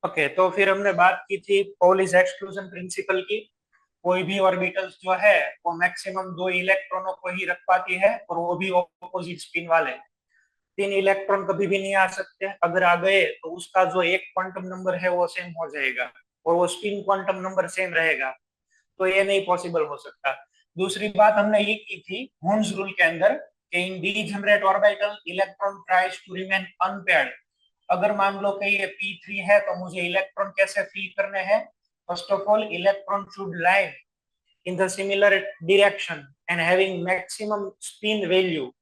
Okay, तो फिर हमने बात की थी पॉलिश एक्सक्लूजन प्रिंसिपल की। कोई भी ऑर्बिटल्स जो है वो मैक्सिमम दो इलेक्ट्रॉनों को ही रख पाती है, और वो भी ऑपोजिट स्पिन वाले। तीन इलेक्ट्रॉन कभी भी नहीं आ सकते, अगर आ गए तो उसका जो एक क्वांटम नंबर है वो सेम हो जाएगा, और वो स्पिन क्वांटम नंबर सेम रहेगा। तो ये नहीं पॉसिबल हो सकता। दूसरी बात हमने ये की थी हॉर्न्स रूल के अंदर कि in degenerate orbital electron tries to remain unpaired. अगर मान लो कि ये p3 है तो मुझे इलेक्ट्रॉन कैसे फिल करने हैं। First of all, electron should lie in the similar direction and having maximum spin value.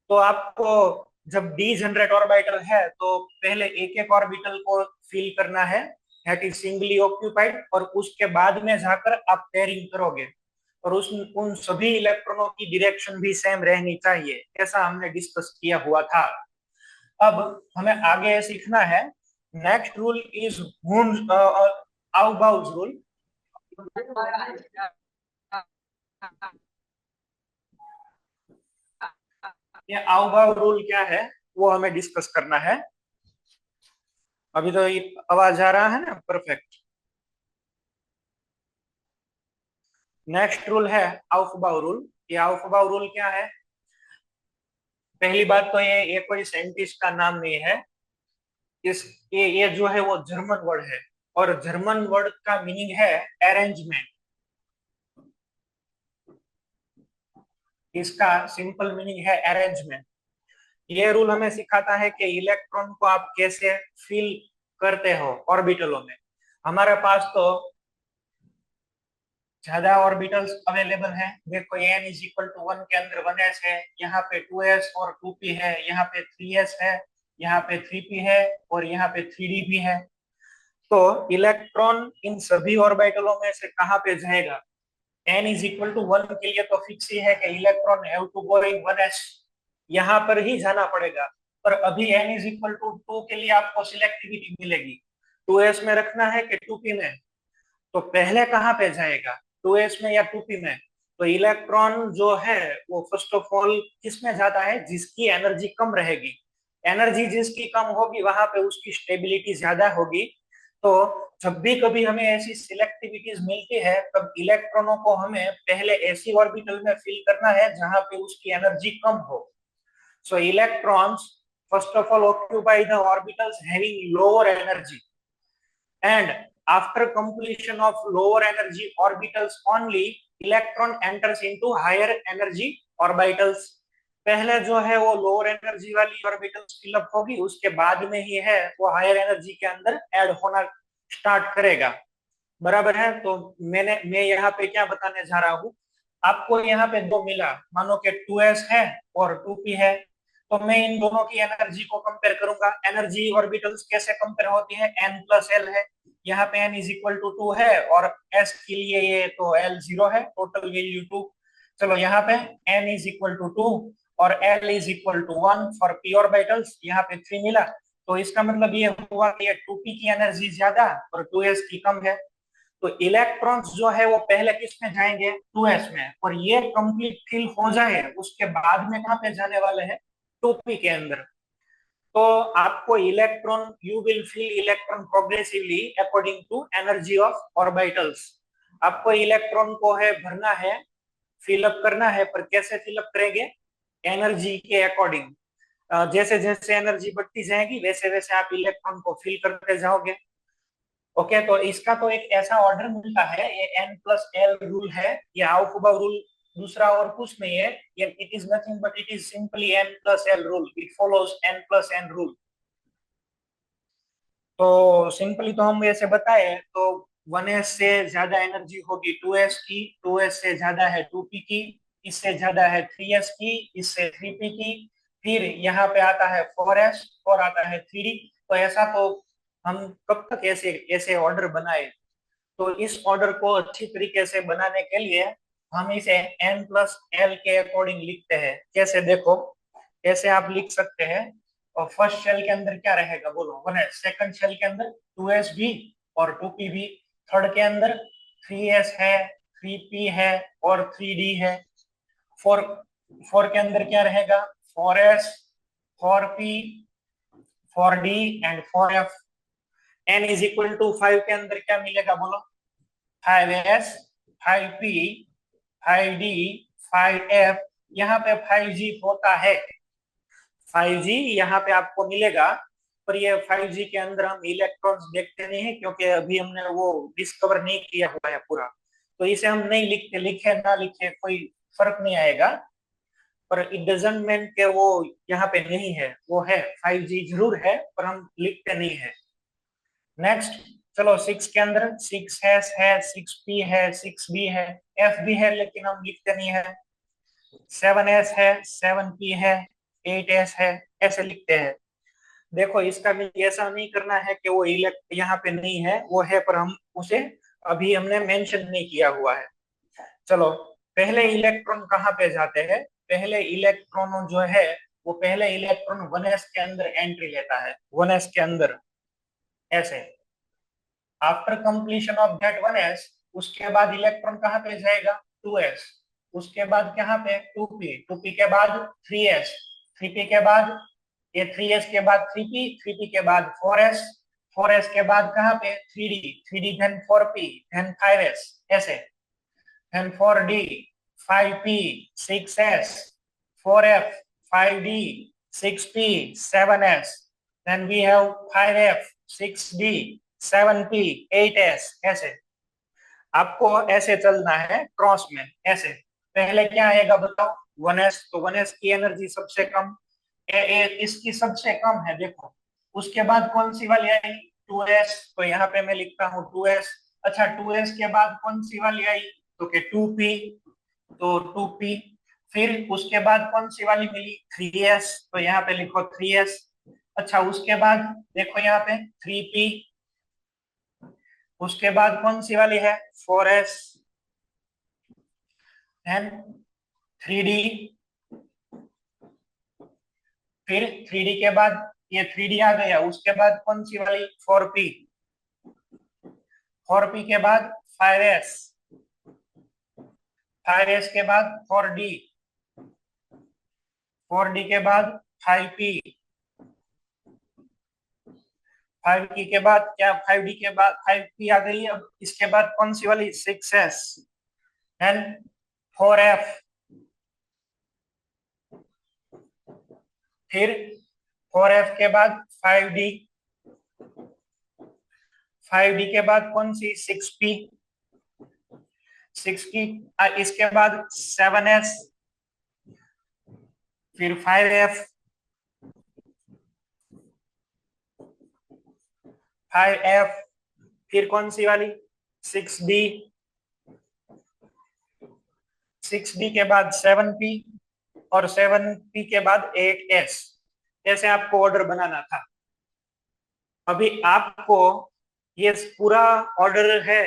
तो आपको जब डी जनरेट ऑर्बिटल है तो पहले एक एक ऑर्बिटल को फिल करना है, दैट इज सिंगली ऑक्यूपाइड, और उसके बाद में जाकर आप पेयरिंग करोगे, और उस उन सभी इलेक्ट्रॉनों की डायरेक्शन भी सेम रहनी चाहिए, ऐसा हमने डिस्कस किया हुआ था। अब हमें आगे सीखना है। Next rule is Aufbau's rule. ये आउबाउ रूल क्या है वो हमें डिस्कस करना है। अभी तो ये आवाज आ रहा है ना, परफेक्ट। नेक्स्ट रूल है आउफबाउ रूल। ये आउफबाउ रूल क्या है? पहली बात तो ये कोई साइंटिस्ट का नाम नहीं है। इस ये जो है वो जर्मन वर्ड है, और जर्मन वर्ड का मीनिंग है अरेंजमेंट। इसका सिंपल मीनिंग है अरेंजमेंट। ये रूल हमें सिखाता है कि इलेक्ट्रॉन को आप कैसे फिल करते हो ऑर्बिटलों में। हमारे पास तो ज्यादा ऑर्बिटल्स अवेलेबल हैं। देखो, एन इज इक्वल टू 1 के अंदर 1s है, यहाँ पे 2s और 2p है, यहाँ पे 3s है, यहाँ पे 3p है, और यहाँ पे 3d भी है। तो इलेक्ट्रॉन इन सभी ऑर्बिटलों में से कहाँ पे जाएगा? n इज इक्वल टू 1 के लिए तो फिक्स ही है कि electron have to go in 1s, यहाँ पर ही जाना पड़ेगा। पर अभी n इज इक्वल टू 2 के लिए आपको सिलेक्टिविटी मिलेगी। 2s में रखना है कि 2p में? तो पहले कहाँ पे जाएगा, 2s में या 2p में? तो इलेक्ट्रॉन जो है वो फर्स्ट ऑफ ऑल किस में जाता है? जिसकी एनर्जी कम रहेगी। एनर्जी जिसकी कम होगी वहां पे उसकी स्टेबिलिटी ज्यादा होगी। तो जब भी कभी हमें ऐसी सिलेक्टिविटीज मिलती है तब इलेक्ट्रॉनों को हमें पहले ऐसी ऑर्बिटल में फिल करना है जहां पे उसकी एनर्जी कम हो। सो electrons first of all occupy the orbitals having lower energy, and after completion of lower energy orbitals only, electron enters into higher energy orbitals। पहले जो है वो लोअर एनर्जी वाली ऑर्बिटल्स फिलअप होगी, उसके बाद में ही है वो हायर एनर्जी के अंदर ऐड होना स्टार्ट करेगा। बराबर है? तो मैं यहाँ पे क्या बताने जा रहा हूँ। आपको यहाँ पे दो मिला, मानो कि 2s है और 2p है। तो मैं इन दोनों की एनर्जी को कंपेयर करूंगा। एनर्जी ऑर्बिटल्स कैसे कंपेयर होती है? n प्लस एल है। यहाँ पे n इज इक्वल टू 2 है, और s के लिए ये तो l 0 है, टोटल वैल्यू 2। चलो यहाँ पे n इज इक्वल टू 2 और l is equal to 1 for p orbitals, यहाँ पे 3 मिला। तो इसका मतलब ये हुआ कि ये 2p की एनर्जी ज्यादा और 2s की कम है। तो इलेक्ट्रॉन्स जो है वो पहले किस में जाएंगे? 2s में। और ये कंप्लीट फिल हो जाए उसके बाद में कहाँ पे जाने वाले हैं? 2p के अंदर। तो आपको electron, you will fill electron progressively according to energy of orbitals. आपको इलेक्ट्रॉन को है भरना है, फिलअप करना है, पर कैसे फिलअप करेंगे? एनर्जी के अकॉर्डिंग। जैसे जैसे एनर्जी बढ़ती जाएगी वैसे वैसे आप इलेक्ट्रॉन को फिल करते जाओगे। ओके, तो इसका तो एक ऐसा ऑर्डर मिलता है, ये n प्लस एल रूल है। ये आउफबा रूल दूसरा और कुछ नहीं है। ये it is nothing but it is simply n plus L rule. It follows n plus N rule. तो सिंपली तो हम ऐसे बताए तो 1s से ज्यादा एनर्जी होगी 2s की, 2s से ज्यादा है 2p की, इससे ज्यादा है 3s की, इससे 3p की, फिर यहाँ पे आता है 4s और आता है 3d। तो ऐसा तो हम कब तक ऐसे ऐसे ऑर्डर बनाए? तो इस ऑर्डर को अच्छी तरीके से बनाने के लिए हम इसे n प्लस एल के अकॉर्डिंग लिखते हैं। कैसे देखो, कैसे आप लिख सकते हैं? और फर्स्ट शेल के अंदर क्या रहेगा बोलो? 1s। सेकंड शेल के अंदर 2s भी और 2p भी। थर्ड के अंदर 3s है, 3p है और 3d है। फोर फोर के अंदर क्या रहेगा? 4s, 4p, 4d and 4f। n is equal to 5 के अंदर क्या मिलेगा बोलो? 5s, 5p, 5d, 5f, यहाँ पे 5g होता है। 5g यहाँ पे आपको मिलेगा, पर ये 5g के अंदर हम इलेक्ट्रॉन्स देखते नहीं है, क्योंकि अभी हमने वो डिस्कवर नहीं किया हुआ है पूरा। तो इसे हम नहीं लिखते, लिखे ना लिखे कोई फर्क नहीं आएगा, पर इट डजंट मीन के वो यहाँ पे नहीं है, वो है, 5g जरूर है, पर हम लिखते नहीं है। नेक्स्ट, चलो 6 के अंदर 6s है, 6p है, 6b है, f भी है लेकिन हम लिखते नहीं है। 7s है, 7p है, 8s है, ऐसे लिखते हैं। देखो इसका भी ऐसा नहीं करना है कि वो इलेक्ट यहाँ पे नहीं है, वो है, पर हम उसे अभी हमने मेंशन नहीं किया हुआ है। चलो, पहले इलेक्ट्रॉन कहाँ पे जाते हैं? पहले इलेक्ट्रॉन जो है वो पहले इलेक्ट्रॉन 1s के अंदर एंट्री लेता है, 1s के अंदर, ऐसे। After completion of that 1s, उसके बाद इलेक्ट्रॉन कहाँ पे जाएगा? 2s, उसके बाद कहाँ पे? 2p, 2p के बाद 3s, 3p के बाद ये 3s के बाद 3p, 3p के बाद 4s, 4s के बाद कहाँ पे? 3d, 3d then 4p then 5s, ऐसे। then 4d, 5p, 6s, 4f, 5d, 6p, 7s, then we have 5f, 6d, 7p, 8s, ऐसे। आपको ऐसे चलना है क्रॉस में, ऐसे। पहले क्या आएगा बताओ? 1s, तो 1s की एनर्जी सबसे कम, इसकी सबसे कम है, देखो। उसके बाद कौन सी वाली आई? 2s, तो यहाँ पे मैं लिखता हूँ 2s। अच्छा, 2s के बाद कौन सी वाली आई? तो के 2p, तो 2p। फिर उसके बाद कौन सी वाली मिली? 3s, तो यहाँ पे लिखो 3s। अच्छा, उसके बाद देखो यहाँ पे 3p। उसके बाद कौन सी वाली है? 4s, and 3d। फिर 3d के बाद ये 3d आ गया, उसके बाद कौन सी वाली? 4p, 4p के बाद 5s, 5s के बाद 4d, 4d के बाद 5p, 5p के बाद क्या? 5d के बाद 5p आ गई। अब इसके बाद कौन सी वाली? 6s and 4f। फिर 4f के बाद 5d, 5d के बाद कौन सी? 6p, 6p। इसके बाद 7s, फिर 5f, 5f, फिर कौन सी वाली? 6d, 6d के बाद 7p, और 7p के बाद 8s। ऐसे आपको ऑर्डर बनाना था। अभी आपको ये पूरा ऑर्डर है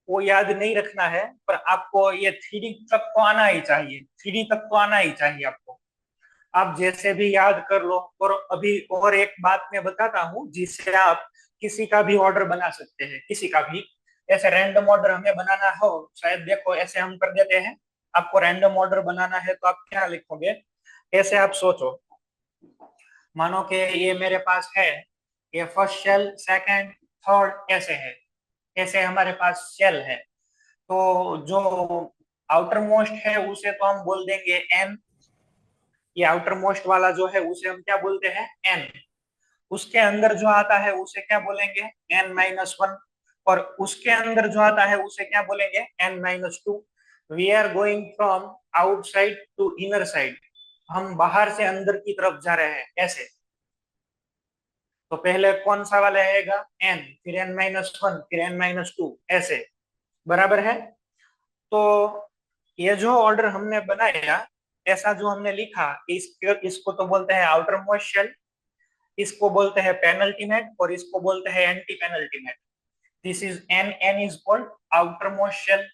वो याद नहीं रखना है, पर आपको ये 3D तक तो आना ही चाहिए, 3D तक तो आना ही चाहिए आपको। आप जैसे भी याद कर लो। और अभी और एक बात मैं बताता हूँ जिससे आप किसी का भी ऑर्डर बना सकते हैं, किसी का भी। ऐसे रैंडम ऑर्डर हमें बनाना हो, शायद देखो ऐसे हम कर देते हैं। आपको रैंडम ऑर्डर बनाना है तो आप क्या लिखोगे? ऐसे आप सोचो, मानो कि ये मेरे पास है, ये फर्स्ट शेल, सेकंड, थर्ड, ऐसे है। ऐसे हमारे पास शेल है। तो जो आउटर मोस्ट है उसे तो हम बोल देंगे एन। ये आउटर मोस्ट वाला जो है उसे हम क्या बोलते हैं? एन। उसके अंदर जो आता है उसे क्या बोलेंगे? n-1। और उसके अंदर जो आता है उसे क्या बोलेंगे? n-2। We are going from outside to inner side. हम बाहर से अंदर की तरफ जा रहे हैं, ऐसे। तो पहले कौन सा वाला आएगा? n, फिर n-1, फिर n-2, ऐसे। बराबर है? तो ये जो ऑर्डर हमने बनाया, ऐसा जो हमने लिखा, इसको तो बोलते हैं आउटर मोस्ट शेल, इसको बोलते हैं पेनल्टीमेट, और इसको बोलते हैं anti penultimate. This is N, N is called outer most shell,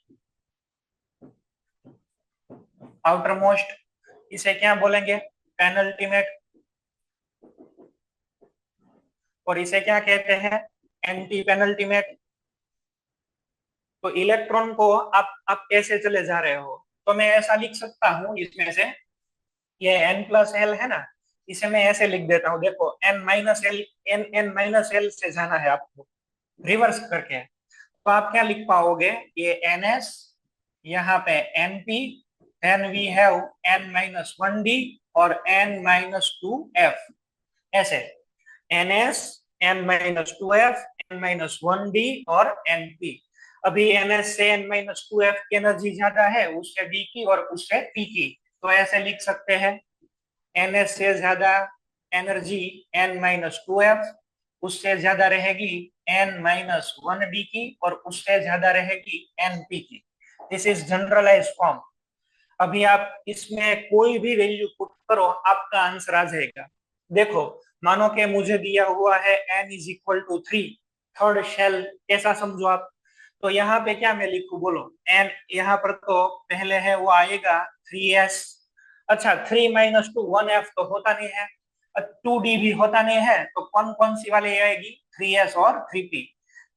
outer most. इसे क्या बोलेंगे? पेनल्टीमेट। और इसे क्या कहते हैं? Anti penultimate. तो इलेक्ट्रॉन को आप कैसे चले जा रहे हो? तो मैं ऐसा लिख सकता हूँ इसमें से, ये n+l है ना, इसे मैं ऐसे लिख देता हूँ। देखो n-l, n n-l से जाना है आपको। रिवर्स करके, तो आप क्या लिख पाओगे, ये NS, यहाँ पे NP, then we have N-1D और N-2F, ऐसे NS, N-2F, N-1D और NP। अभी NS से N-2F की एनर्जी ज्यादा है उससे D की और उससे P की, तो ऐसे लिख सकते हैं NS से ज्यादा एनर्जी N-2F, उससे ज्यादा रहेगी N-1D की और उससे ज्यादा रहेगी NP की। This is generalize form. अभी आप इसमें कोई भी वैल्यू पुट करो आपका आंसर आ जाएगा। देखो, मानो कि मुझे दिया हुआ है N=3, थर्ड शेल, कैसा समझो आप। तो यहाँ पे क्या मैं लिखूं बोलो, N यहाँ पर तो पहले है वो आएगा 3S। अच्छा, 3-2 1F तो होता नहीं है, 2D भी होता नहीं है, तो कौन कौन सी वाली आएगी, 3S और 3P।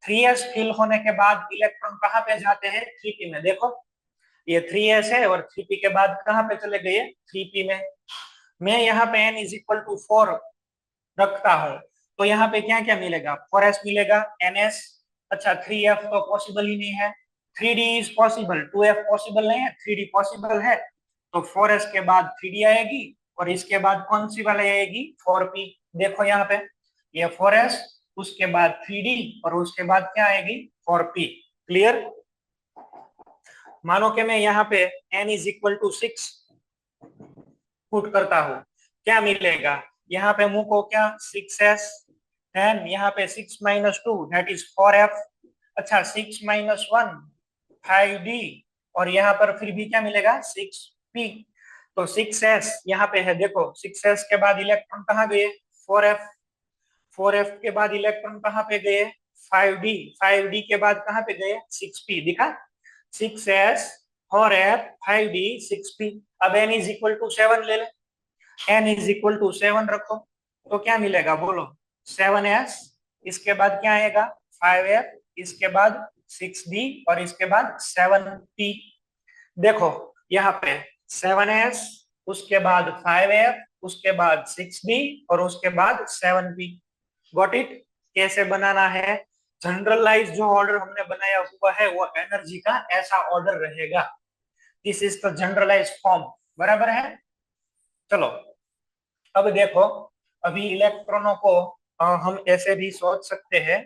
3S फिल होने के बाद इलेक्ट्रॉन कहाँ पे जाते हैं, 3P में। देखो, ये 3S है और 3P के बाद कहाँ पे चले गए, 3P में। मैं यहाँ पे N=4 रखता हूँ, तो यहाँ पे क्या क्या मिलेगा, 4S मिलेगा, NS। अच्छा, 3F तो पॉसिबल ही नहीं है, 3D is possible, 2F possible नहीं है, 3D पॉसिबल है। तो 4S के बाद 3D आएगी और इसके बाद कौन सी वाली आएगी, 4P। देखो यहाँ पे, ये 4S, उसके बाद 3D और उसके बाद क्या आएगी, 4P। क्लियर। मानो कि मैं यहाँ पे N=6 पुट करता हूँ, क्या मिलेगा, यहाँ पे मुझको क्या, 6S, एंड यहाँ पे 6-2 दैट इज 4F। अच्छा, 6-1 5D, और यहाँ पर फिर भी क्या मिलेगा, 6P। तो 6S यहाँ पे है, देखो 6S के बाद इलेक्ट्रॉन कहाँ गए, 4F। 4F के बाद इलेक्ट्रॉन कहाँ पे गए, 5D। 5D के बाद कहाँ पे गए, 6P। दिखा, 6S, 4F, 5D, 6P। अब N=7 ले ले, N=7 रखो, तो क्या मिलेगा बोलो, 7S, इसके बाद क्या आएगा, 5F, इसके बाद 6D और इसके बाद 7P। देखो यहाँ पे 7S, उसके बाद 5F, उसके बाद 6D और उसके बाद 7P। Got it. कैसे बनाना है, जनरलाइज जो ऑर्डर हमने बनाया हुआ है वो एनर्जी का ऐसा ऑर्डर रहेगा। This is the generalize form, बराबर है। चलो, अब देखो, अभी इलेक्ट्रॉनों को हम ऐसे भी सोच सकते हैं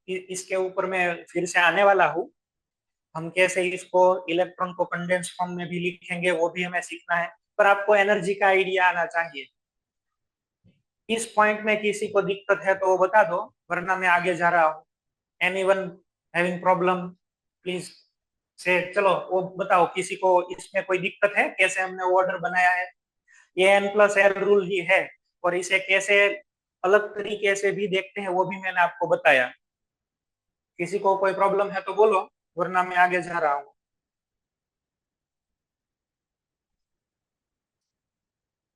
कि इसके ऊपर मैं फिर से आने वाला हूँ, हम कैसे इसको इलेक्ट्रॉन को कंडेंस फॉर्म में भी लिखेंगे वो भी हमें सीखना है, पर आपको एनर्जी का आइडिया आना चाहिए। इस पॉइंट में किसी को दिक्कत है तो वो बता दो, वरना मैं आगे जा रहा हूँ। एनीवन हैविंग प्रॉब्लम, प्लीज से, चलो वो बताओ, किसी को इसमें कोई दिक्कत है, कैसे हमने ऑर्डर बनाया है। ये N+L रूल ही है, और इसे कैसे अलग तरीके से भी देखते हैं वो भी मैंने आपको बताया। किसी को कोई प्रॉब्लम है तो बोलो, वरना मैं आगे जा रहा हूँ।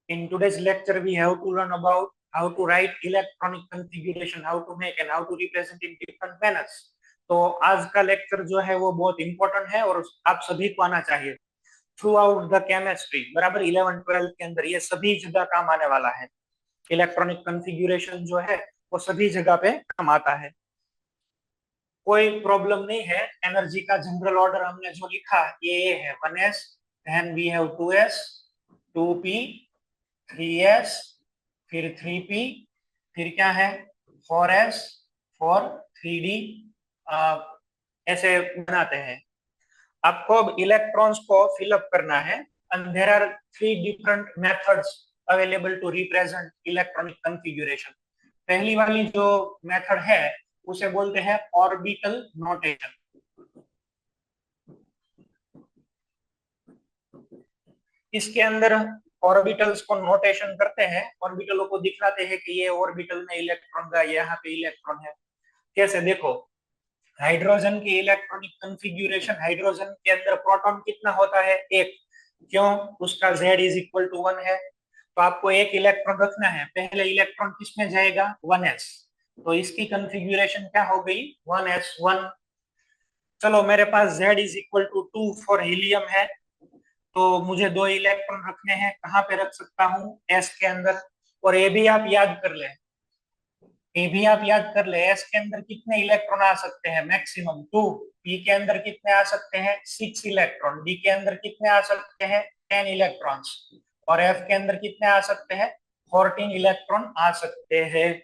In today's lecture, we have to learn about how to write electronic configuration, how to make and how to represent in different manners. तो आज का लेक्चर जो है वो बहुत इंपॉर्टेंट है और आप सभी को आना चाहिए थ्रू आउट द केमिस्ट्री, बराबर 11-12 के अंदर ये सभी जगह काम आने वाला है। इलेक्ट्रॉनिक कॉन्फ़िगरेशन जो है वो सभी जगह पे काम आता है, कोई प्रॉब्लम नहीं है। एनर्जी का जनरल ऑर्डर हमने जो लिखा ये है 1S, then we have 2S, 2P, 3S, फिर 3P, फिर क्या है 4S, 4, 3D, ऐसे बनाते हैं। आपको अब इलेक्ट्रॉन्स को फिलअप करना है, and there are 3 different methods available to represent electronic configuration. पहली वाली जो मेथड है उसे बोलते हैं ऑर्बिटल नोटेशन। इसके अंदर ऑर्बिटल्स को नोटेशन करते हैं, ऑर्बिटलों को दिखलाते हैं कि ये ऑर्बिटल में इलेक्ट्रॉन का, यहाँ पे इलेक्ट्रॉन है। कैसे, देखो, हाइड्रोजन की इलेक्ट्रॉनिक कॉन्फ़िगरेशन, हाइड्रोजन के अंदर प्रोटॉन कितना होता है, एक। क्यों, उसका Z=1 है, तो आपको एक इलेक्ट्रॉन रखना है। पहले इलेक्ट्रॉन किसमें जाएगा, 1S, तो इसकी कॉन्फ़िगरेशन क्या हो गई, 1S1। चलो, मेरे पास Z=2 फॉर हीलियम है, तो मुझे 2 इलेक्ट्रॉन रखने हैं, कहाँ पे रख सकता हूँ, S के अंदर। और ये भी आप याद कर लें, ये भी आप याद कर ले, एस के अंदर कितने इलेक्ट्रॉन आ सकते हैं, मैक्सिमम 2। पी के अंदर कितने आ सकते हैं, 6 इलेक्ट्रॉन। डी के अंदर कितने आ सकते हैं, 10 इलेक्ट्रॉन्स। और एफ के अंदर कितने आ सकते हैं, 14 इलेक्ट्रॉन आ सकते हैं।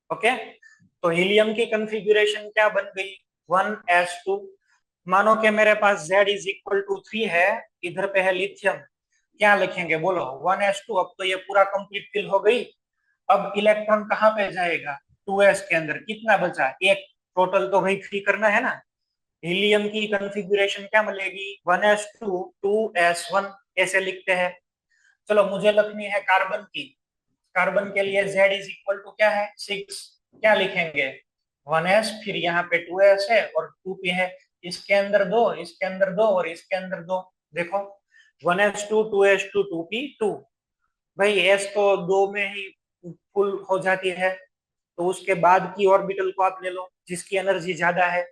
ओके, तो हीलियम की कंफिगरेशन क्या बन गई, 1s2। मानो कि मेरे पास Z इज इक्वल टू 3 है, इधर पे है लिथियम, क्या लिखेंगे बोलो, 1s2। अब तो ये पूरा कंप्लीट फिल हो गई। अब इलेक्ट्रॉन कहाँ पे जाएगा, 2s के अंदर। कितना बचा, एक। टोटल तो भाई फ्री करना है ना। हीलियम की कॉन्फ़िगरेशन क्या मिलेगी, 1s2 2s1, ऐसे लिखते हैं। चलो मुझे लिखनी है कार्बन की। कार्बन के लिए Z इज इक्वल टू क्या है, 6। क्या लिखेंगे, 1s, फिर यहाँ पे 2s है और 2p है। इसके अंदर दो, इसके अंदर दो और इसके अंदर दो। देखो 1s2 2s2 2p 2। भाई एस तो दो में ही फुल हो जाती है, तो उसके बाद की ऑर्बिटल को आप ले लो जिसकी एनर्जी ज्यादा है।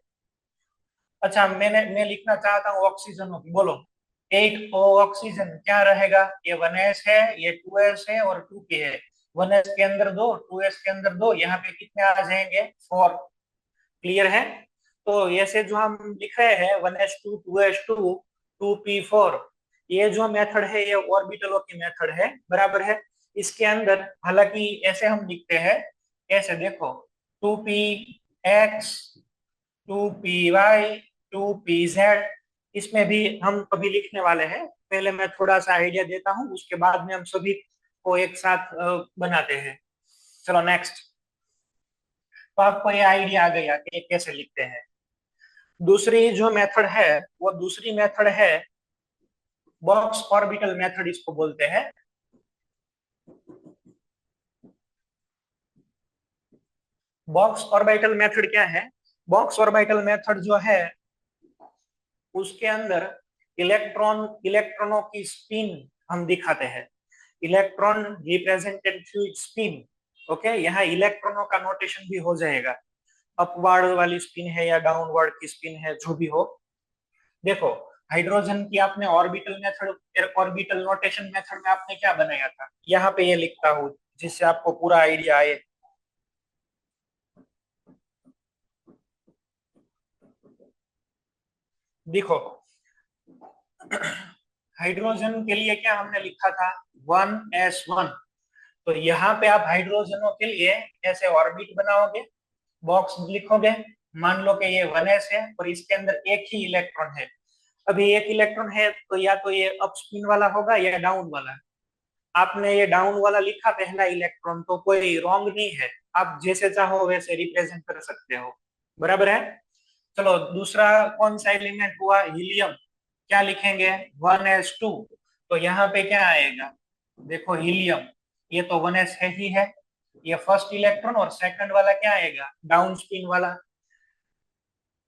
अच्छा, मैं लिखना चाहता हूँ ऑक्सीजन की, बोलो। एक ऑक्सीजन क्या रहेगा, ये 1s है, ये 2s है और 2p है। 1s के अंदर दो, 2s के अंदर दो, यहाँ पे कितने आ जाएंगे, 4। क्लियर है। तो ऐसे जो हम लिख रहे हैं 1s2 2s2 2p4, ये जो मेथड है ये ऑर्बिटलों की मेथड है, बराबर है। इसके अंदर हालांकि ऐसे हम लिखते हैं, ऐसे देखो, 2px 2py 2pz, इसमें भी हम अभी लिखने वाले हैं। पहले मैं थोड़ा सा आइडिया देता हूँ, उसके बाद में हम सभी को एक साथ बनाते हैं। चलो नेक्स्ट। तो आपको ये आइडिया आ गया कि ये कैसे लिखते हैं। दूसरी जो मेथड है, वो दूसरी मेथड है बॉक्स ऑर्बिटल मेथड, इसको बोलते हैं। बॉक्स ऑर्बिटल मेथड क्या है, बॉक्स ऑर्बिटल मेथड जो है उसके अंदर इलेक्ट्रॉनों की स्पिन हम दिखाते हैं। Electron represented through spin. Okay, यहाँ इलेक्ट्रॉनों का नोटेशन भी हो जाएगा, अपवर्ड वाली स्पिन है या डाउनवर्ड की स्पिन है, जो भी हो। देखो, हाइड्रोजन की आपने orbital method, orbital notation method में आपने क्या बनाया था, यहाँ पे ये लिखता हूँ जिससे आपको पूरा आइडिया आए। देखो, हाइड्रोजन के लिए क्या हमने लिखा था, 1s1। तो यहाँ पे आप हाइड्रोजनों के लिए ऐसे ऑर्बिट बनाओगे, बॉक्स लिखोगे। मान लो कि ये 1s है और इसके अंदर एक ही इलेक्ट्रॉन है। अभी एक इलेक्ट्रॉन है तो या तो ये अप स्पिन वाला होगा या डाउन वाला। आपने ये डाउन वाला लिखा पहला इलेक्ट्रॉन, तो कोई रॉन्ग नहीं है, आप जैसे चाहो वैसे रिप्रेजेंट कर सकते हो, बराबर है। चलो दूसरा कौन सा एलिमेंट हुआ, हीलियम। क्या लिखेंगे, 1s2। तो यहाँ पे क्या आएगा, देखो हीलियम, ये तो 1s है ही है। ये फर्स्ट इलेक्ट्रॉन और सेकंड वाला क्या आएगा, डाउन स्पिन वाला।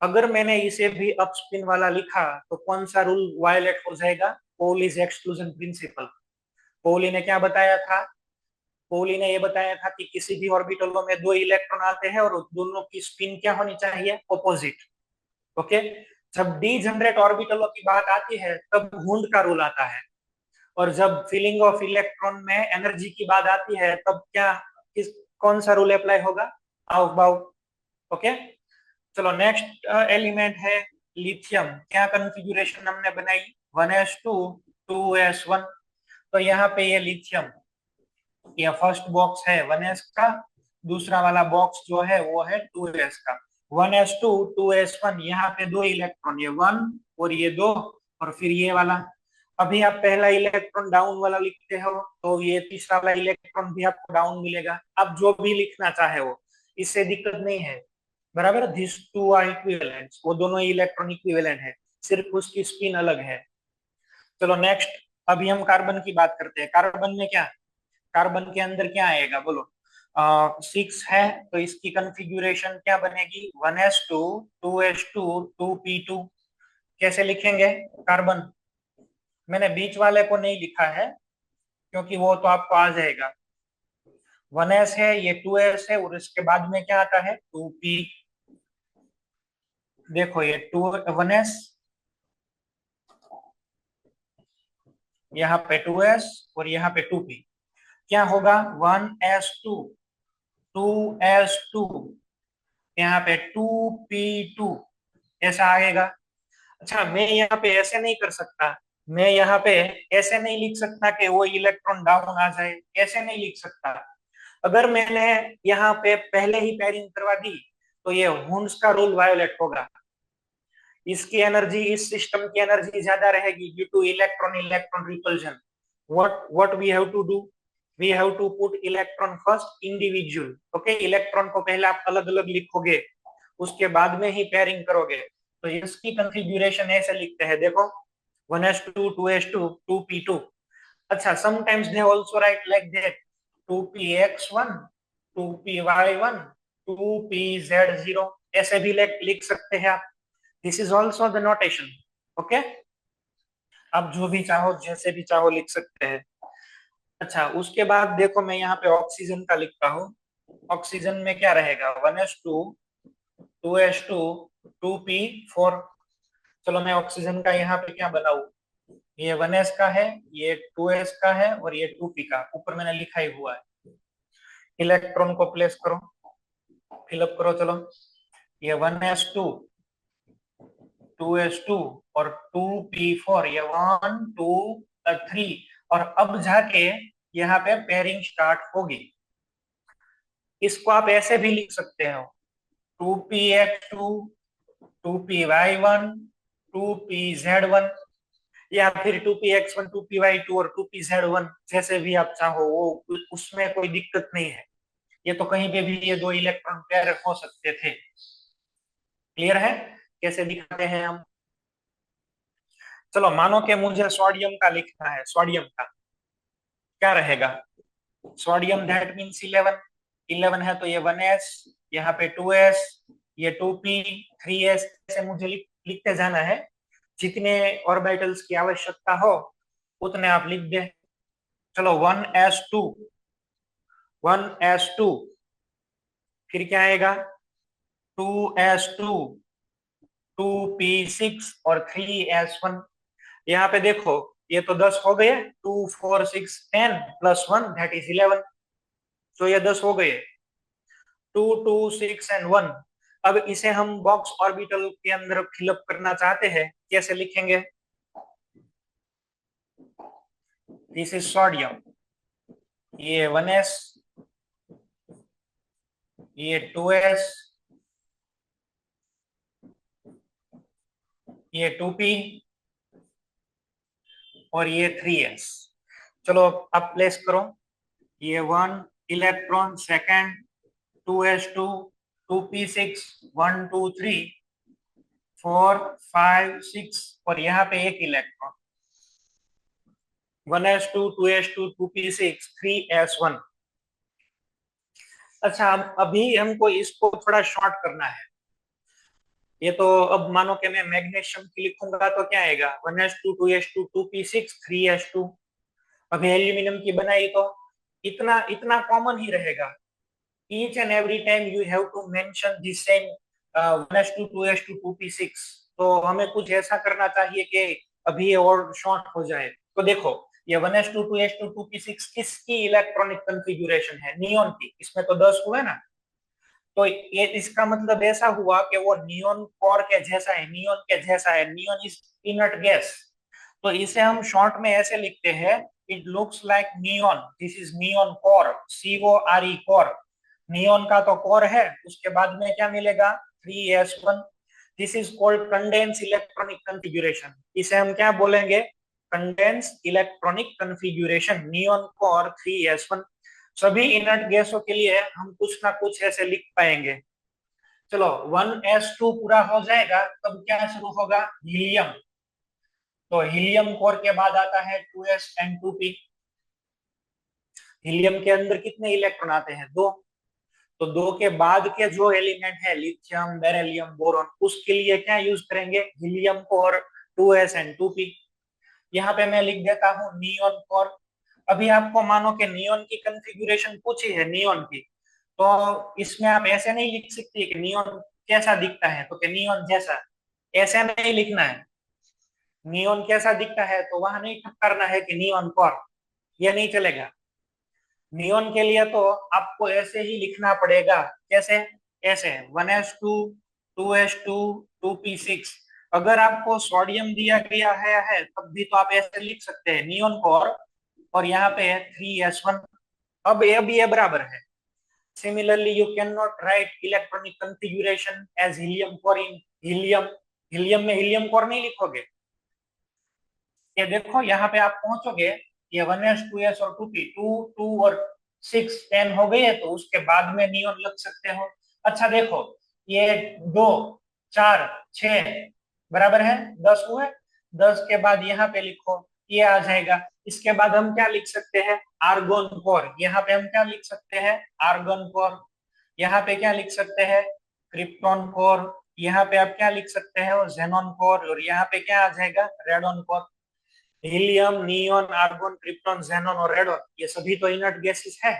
अगर मैंने इसे भी अप स्पिन वाला लिखा तो कौन सा रूल वायलेट हो जाएगा, पोलिस एक्सक्लूजन प्रिंसिपल। पोली ने क्या बताया था, पोली ने ये बताया था कि किसी भी ऑर्बिटलों में दो इलेक्ट्रॉन आते हैं और दोनों की स्पिन क्या होनी चाहिए, ऑपोजिट। ओके, जब डी जनरेट ऑर्बिटलों की बात आती है तब वुंड का रूल आता है, और जब फिलिंग ऑफ इलेक्ट्रॉन में एनर्जी की बात आती है तब क्या, किस कौन सा रूल अप्लाई होगा, आउट बाउ। ओके, चलो नेक्स्ट एलिमेंट है लिथियम। क्या कॉन्फ़िगरेशन हमने बनाई, 1s2 2s1। तो यहाँ पे ये लिथियम, ये फर्स्ट बॉक्स है 1s का, दूसरा वाला बॉक्स जो है वो है 2s का। 1s2 2s1, यहाँ पे दो इलेक्ट्रॉन, ये 1 और ये 2, और फिर ये वाला। अभी आप पहला इलेक्ट्रॉन डाउन वाला लिखते हो तो ये तीसरा वाला इलेक्ट्रॉन भी आपको डाउन मिलेगा। आप जो भी लिखना चाहे वो, इससे दिक्कत नहीं है, बराबर। दिस टू आर इक्विवेलेंट, वो दोनों इलेक्ट्रॉन इक्विवेलेंट है, सिर्फ उसकी स्पिन अलग है। चलो नेक्स्ट, अभी हम कार्बन की बात करते हैं। कार्बन में क्या, कार्बन के अंदर क्या आएगा बोलो, 6 है, तो इसकी कॉन्फ़िगरेशन क्या बनेगी, 1s2 2s2 2p2। कैसे लिखेंगे कार्बन, मैंने बीच वाले को नहीं लिखा है क्योंकि वो तो आपको आ जाएगा। 1s है, ये 2s है और इसके बाद में क्या आता है, 2p। देखो ये 1s, यहाँ पे 2s और यहाँ पे 2p। क्या होगा, 1s2 2s2, यहाँ पे 2p2 ऐसा आएगा। अच्छा, मैं यहाँ पे ऐसे नहीं कर सकता, मैं यहाँ पे ऐसे नहीं लिख सकता कि वो इलेक्ट्रॉन डाउन आ जाए, ऐसे नहीं लिख सकता। अगर मैंने यहाँ पे पहले ही पेयरिंग करवा दी तो ये हुंस का रूल वायोलेट होगा। इसकी एनर्जी, इस सिस्टम की एनर्जी ज्यादा रहेगी due to electron electron repulsion. What we have to do, we have to put electron first individual. Okay, electron को पहले आप अलग अलग लिखोगे, उसके बाद में ही पेयरिंग करोगे। तो इसकी कंफिग्यूरेशन ऐसे लिखते हैं, देखो 1s2 2s2 2p2। अच्छा, sometimes they also right like that 2px1 2py1 2pz0, ऐसे भी लिख सकते हैं आप। This is also the notation. Okay, आप जो भी चाहो, जैसे भी चाहो लिख सकते हैं। अच्छा, उसके बाद देखो मैं यहाँ पे ऑक्सीजन का लिखता हूँ। ऑक्सीजन में क्या रहेगा, 1s2 2s2 2p4। चलो मैं ऑक्सीजन का यहाँ पे क्या बनाऊं, ये 1s का है, ये 2s का है और ये 2p का, ऊपर मैंने लिखा ही हुआ है। इलेक्ट्रॉन को प्लेस करो, फिलअप करो। चलो, ये 1s2 2s2 और 2p4, ये 1 2 3। और अब जाके यहाँ पे पेयरिंग स्टार्ट होगी। इसको आप ऐसे भी लिख सकते हो, 2px2 2py1 2pz1, या फिर 2px1 2py2 और 2pz1, जैसे भी आप चाहो, वो उसमें कोई दिक्कत नहीं है। ये तो कहीं पे भी ये दो इलेक्ट्रॉन पेयर हो सकते थे। क्लियर है कैसे दिखाते हैं हम? चलो, मानो कि मुझे सोडियम का लिखना है, सोडियम का क्या रहेगा, सोडियम दैट मीन्स 11। 11 है तो ये 1s, यहाँ पे 2s, ये 2p 3s, ऐसे मुझे लिखते जाना है। जितने ऑर्बिटल्स की आवश्यकता हो उतने आप लिख दे। चलो, 1s2 1s2, फिर क्या आएगा, 2s2 2p6 और 3s1। यहाँ पे देखो, ये तो 10 हो गए, 2 4 6 10 प्लस 1 दैट इज 11। तो ये 10 हो गए, 2 2 6 एंड 1। अब इसे हम बॉक्स ऑर्बिटल के अंदर फिलअप करना चाहते हैं, कैसे लिखेंगे? दिस इज सोडियम, ये 1s, ये 2s, ये 2p और ये 3s। चलो अब प्लेस करो, ये 1 इलेक्ट्रॉन सेकंड, 2s2 2p6 1 2 3 4 5 6 और यहाँ पे एक electron, 1s2 2s2 2p6 3s1। अच्छा, अभी हमको इसको थोड़ा शॉर्ट करना है। ये तो अब मानो कि मैं मैग्नीशियम की लिखूंगा तो क्या आएगा, 1s2 2s2 2p6 3s2। अभी एल्यूमिनियम की बनाई तो इतना इतना कॉमन ही रहेगा। Each and every time you have to mention the same 1s2 2s2 2p6। तो हमें कुछ ऐसा करना चाहिए कि अभी ये और शॉर्ट हो जाए। तो देखो, ये 1s2 2s2 2p6 किसकी इलेक्ट्रॉनिक कॉन्फ़िगरेशन है, नियोन की। इसमें तो 10 हुए ना, तो ये इसका मतलब ऐसा हुआ कि वो नियोन कोर के जैसा है, नियोन के जैसा है। नियोन इज इनर्ट गैस, तो इसे हम शॉर्ट में ऐसे लिखते हैं, it looks like neon, this is neon core, CORE core. Neon का तो कोर है, उसके बाद में क्या मिलेगा, 3s1। This is called condense electronic configuration. इसे हम क्या बोलेंगे, condense electronic configuration, neon core 3s1। सभी इनर्ट गैसों के लिए हम कुछ ना कुछ ऐसे लिख पाएंगे। चलो, 1s2 पूरा हो जाएगा, तब क्या शुरू होगा, हीलियम। तो हीलियम कोर के बाद आता है 2s एंड 2p। हीलियम के अंदर कितने इलेक्ट्रॉन आते हैं, दो। तो दो के बाद के जो एलिमेंट है, लिथियम बेरिलियम बोरॉन, उसके लिए क्या यूज करेंगे, helium core 2s and 2p। यहाँ पे मैं लिख देता हूँ नियोन कोर। अभी आपको मानो कि नियोन की कॉन्फ़िगरेशन पूछी है, नियोन की, तो इसमें आप ऐसे नहीं लिख सकते कि नियोन कैसा दिखता है, तो कि नियोन जैसा, ऐसा नहीं लिखना है। नियोन कैसा दिखता है तो वहां नहीं ठक करना है कि नियोन कोर, ये नहीं चलेगा। नियोन के लिए तो आपको ऐसे ही लिखना पड़ेगा। कैसे? ऐसे 1s2 2s2 2p6। अगर आपको सोडियम दिया गया है तब भी तो आप ऐसे लिख सकते हैं नियोन को, और यहाँ पे है 3s1। अब ये बराबर है। Similarly you can not write electronic configuration as helium core in helium. Helium में हीलियम कोर नहीं लिखोगे। ये देखो यहाँ पे आप पहुंचोगे, ये 1s 2s और 2p, 2 और 6 10 हो गई है, तो उसके बाद में नियोन लग सकते हो। अच्छा देखो, ये 2 4 6 बराबर है 10 हुए। 10 के बाद यहाँ पे लिखो, ये आ जाएगा। इसके बाद हम क्या लिख सकते हैं? Argon core. यहाँ पे हम क्या लिख सकते हैं? Argon core. यहाँ पे क्या लिख सकते हैं? Krypton core. यहाँ पे आप क्या लिख सकते हैं? Xenon core. और यहाँ पे क्या आ जाएगा? Radon core. Helium, neon, argon, krypton, xenon और रेडॉन, ये सभी तो इनर्ट गैसेस है।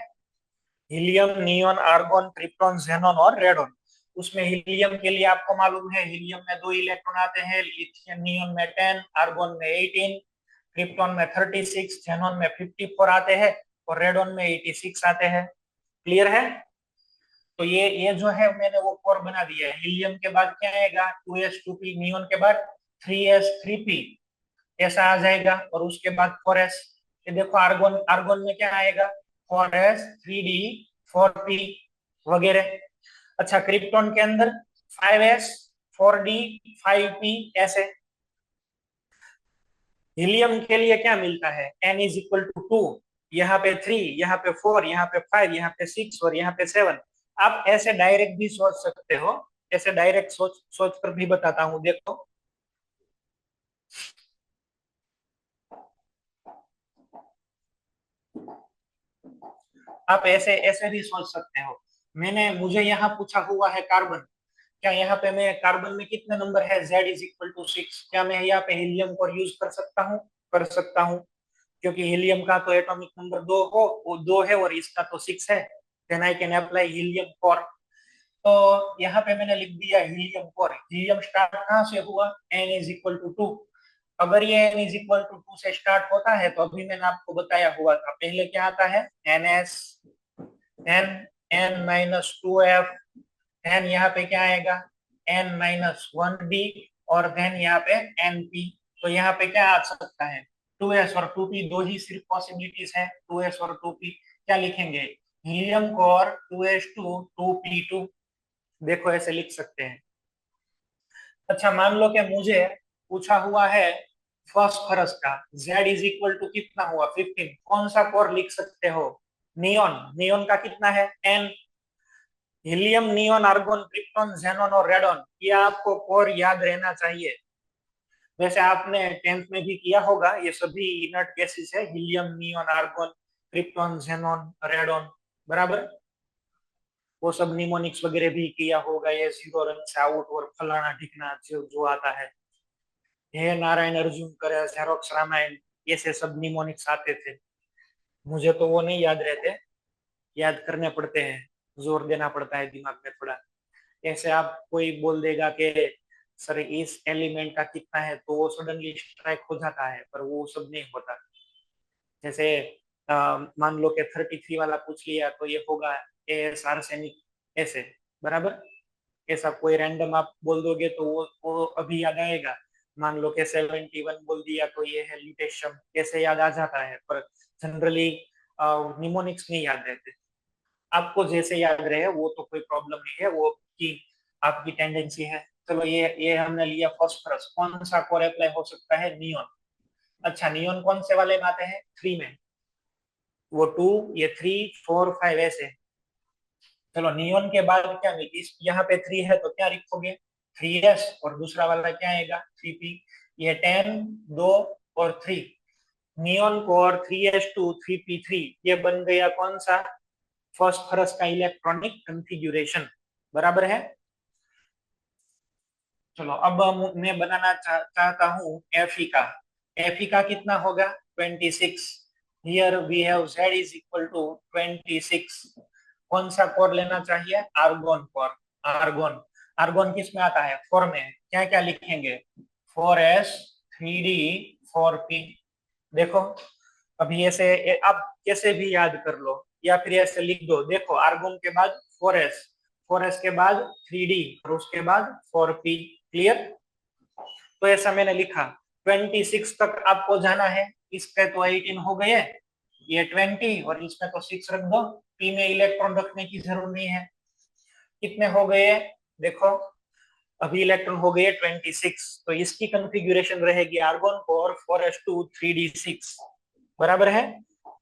Helium, neon, argon, krypton, xenon और रेडॉन। उसमें हीलियम के लिए आपको मालूम है, हीलियम में 2 इलेक्ट्रॉन आते हैं, लिथियम नियोन में 10, आर्गोन में 18, क्रिप्टॉन में 36, जेनॉन में 54 आते हैं, और रेडॉन में 86 आते हैं। क्लियर है? तो ये जो है मैंने वो कोर बना दिया है। हीलियम के बाद क्या आएगा? 2s 2p। नियोन के बाद 3s 3p ऐसा आ जाएगा, और उसके बाद 4s। ये देखो आर्गोन, आर्गोन में क्या आएगा? 4s 3d 4p वगैरह। अच्छा, क्रिप्टॉन के अंदर 5s 4d 5p ऐसे। हीलियम के लिए क्या मिलता है? n = 2। यहाँ पे 3, यहाँ पे 4, यहाँ पे 5, यहाँ पे 6 और यहाँ पे 7। आप ऐसे डायरेक्ट भी सोच सकते हो। ऐसे डायरेक्ट सोच सोच कर भी बताता हूँ, देखो। आप ऐसे ऐसे भी सोच सकते हो। मुझे यहाँ पूछा हुआ है कार्बन। क्या यहाँ पे मैं कार्बन में कितने नंबर है? Z = 6। क्या मैं यहाँ पे हीलियम को यूज कर सकता हूँ? कर सकता हूँ, क्योंकि हीलियम का तो एटॉमिक नंबर 2 हो, वो 2 है, और इसका तो 6 है। Then I can apply helium core. तो यहाँ पे मैंने लिख दिया हीलियम कोर। हीलियम स्टार्ट कहाँ से हुआ? n = 2। अगर ये n = 2 से स्टार्ट होता है, तो अभी मैंने आपको बताया हुआ था, पहले क्या आता है? ns, n-2f। देन यहाँ पे क्या आएगा? n-1b। और देन यहाँ पे np। तो यहाँ पे क्या आ सकता है? 2s और 2p, दो ही सिर्फ पॉसिबिलिटीज है, 2s और 2p। क्या लिखेंगे? Helium core 2s2 2p2। देखो ऐसे लिख सकते हैं। अच्छा, मान लो कि मुझे पूछा हुआ है फास्फोरस का। Z = कितना हुआ? 15। कौन सा कोर लिख सकते हो? नियोन। नियोन का कितना है? n। Helium, neon, argon, krypton, xenon और रेडॉन, ये आपको कोर याद रहना चाहिए। वैसे आपने 10th में भी किया होगा, ये सभी इनर्ट गैसेस है। Helium, neon, argon, krypton, xenon, radon, बराबर। वो सब निमोनिक्स वगैरह भी किया होगा, ये जीरो रन से आउट और फलाना ढिकना जो जो आता है। हे नारायण अर्जुन करे जेरोक्स रामायण, ऐसे सब निमोनिक्स आते थे। मुझे तो वो नहीं याद रहते, याद करने पड़ते हैं, जोर देना पड़ता है दिमाग में थोड़ा। ऐसे आप कोई बोल देगा कि सर इस एलिमेंट का कितना है, तो वो सडनली स्ट्राइक हो जाता है, पर वो सब नहीं होता। जैसे मान लो कि 33 वाला पूछ लिया, तो ये होगा एस आर्सेनिक ऐसे, बराबर। ऐसा कोई रैंडम आप बोल दोगे तो वो अभी याद आएगा। मान लो कि 71 बोल दिया, तो ये है ल्यूटेशियम, कैसे याद आ जाता है, पर जनरली निमोनिक्स नहीं याद रहते। आपको जैसे याद रहे वो तो कोई प्रॉब्लम नहीं है, वो की आपकी टेंडेंसी है। चलो, ये हमने लिया फॉस्फोरस। कौन सा कोर अप्लाई हो सकता है? नियोन। अच्छा, नियोन कौन से वाले में आते हैं? 3 में। वो 2, ये 3 4 5 ऐसे। चलो, नियोन के बाद क्या मिली? यहाँ पे 3 है तो क्या लिखोगे? 3s। और दूसरा वाला क्या आएगा? 3p। ये 10 2 और 3। नियोन कोर 3s2 3p3, ये बन गया कौन सा? फास्फोरस का इलेक्ट्रॉनिक कंफिगुरेशन, बराबर है। चलो, अब मैं बनाना चाहता हूँ Fe का। Fe का कितना होगा? 26। Here we have Z = 26। कौन सा कोर लेना चाहिए? Argon core. आर्गोन। आर्गोन किस में आता है? 4 में। क्या क्या लिखेंगे? 4s 3d 4p। देखो, अभी ऐसे आप कैसे भी याद कर लो या फिर ऐसे लिख दो। देखो आर्गोन के बाद 4s, 4s के बाद 3d और उसके बाद 4p। क्लियर? तो ऐसा मैंने लिखा। 26 तक आपको जाना है। इस पे तो 18 हो गए, ये 20 और इसमें तो 6 रख दो। पी में इलेक्ट्रॉन रखने की जरूरत नहीं है। कितने हो गए? देखो अभी इलेक्ट्रॉन हो गए 26, तो इसकी कंफिग्यूरेशन रहेगी आर्गोन कोर 4s2 3d6। बराबर है?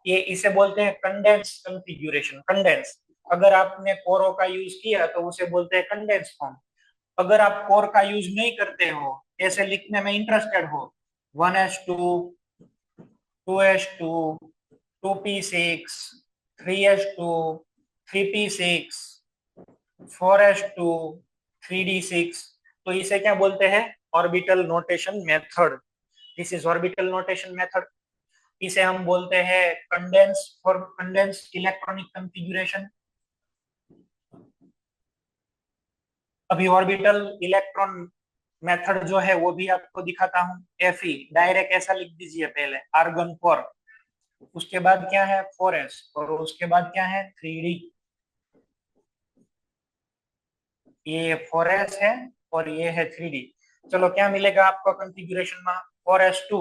ये इसे बोलते हैं कंडेंस कंफिग्यूरेशन। कंडेंस, अगर आपने कोरों का यूज किया तो उसे बोलते हैं कंडेंस फॉर्म। अगर आप कोर का यूज नहीं करते हो, ऐसे लिखने में इंटरेस्टेड हो, 1s2 2s2 2p6 3s2 3p6 4s2 3d6, तो इसे क्या बोलते हैं? Orbital notation method. This is orbital notation method. इसे हम बोलते हैं condense for condense electronic configuration. अभी ऑर्बिटल इलेक्ट्रॉन मेथड जो है वो भी आपको दिखाता हूँ। Fe डायरेक्ट ऐसा लिख दीजिए, पहले आर्गन 4, उसके बाद क्या है 4s और उसके बाद क्या है 3d। ये 4s है और ये है 3d। चलो क्या मिलेगा आपको कंफिगरेशन में? 4s2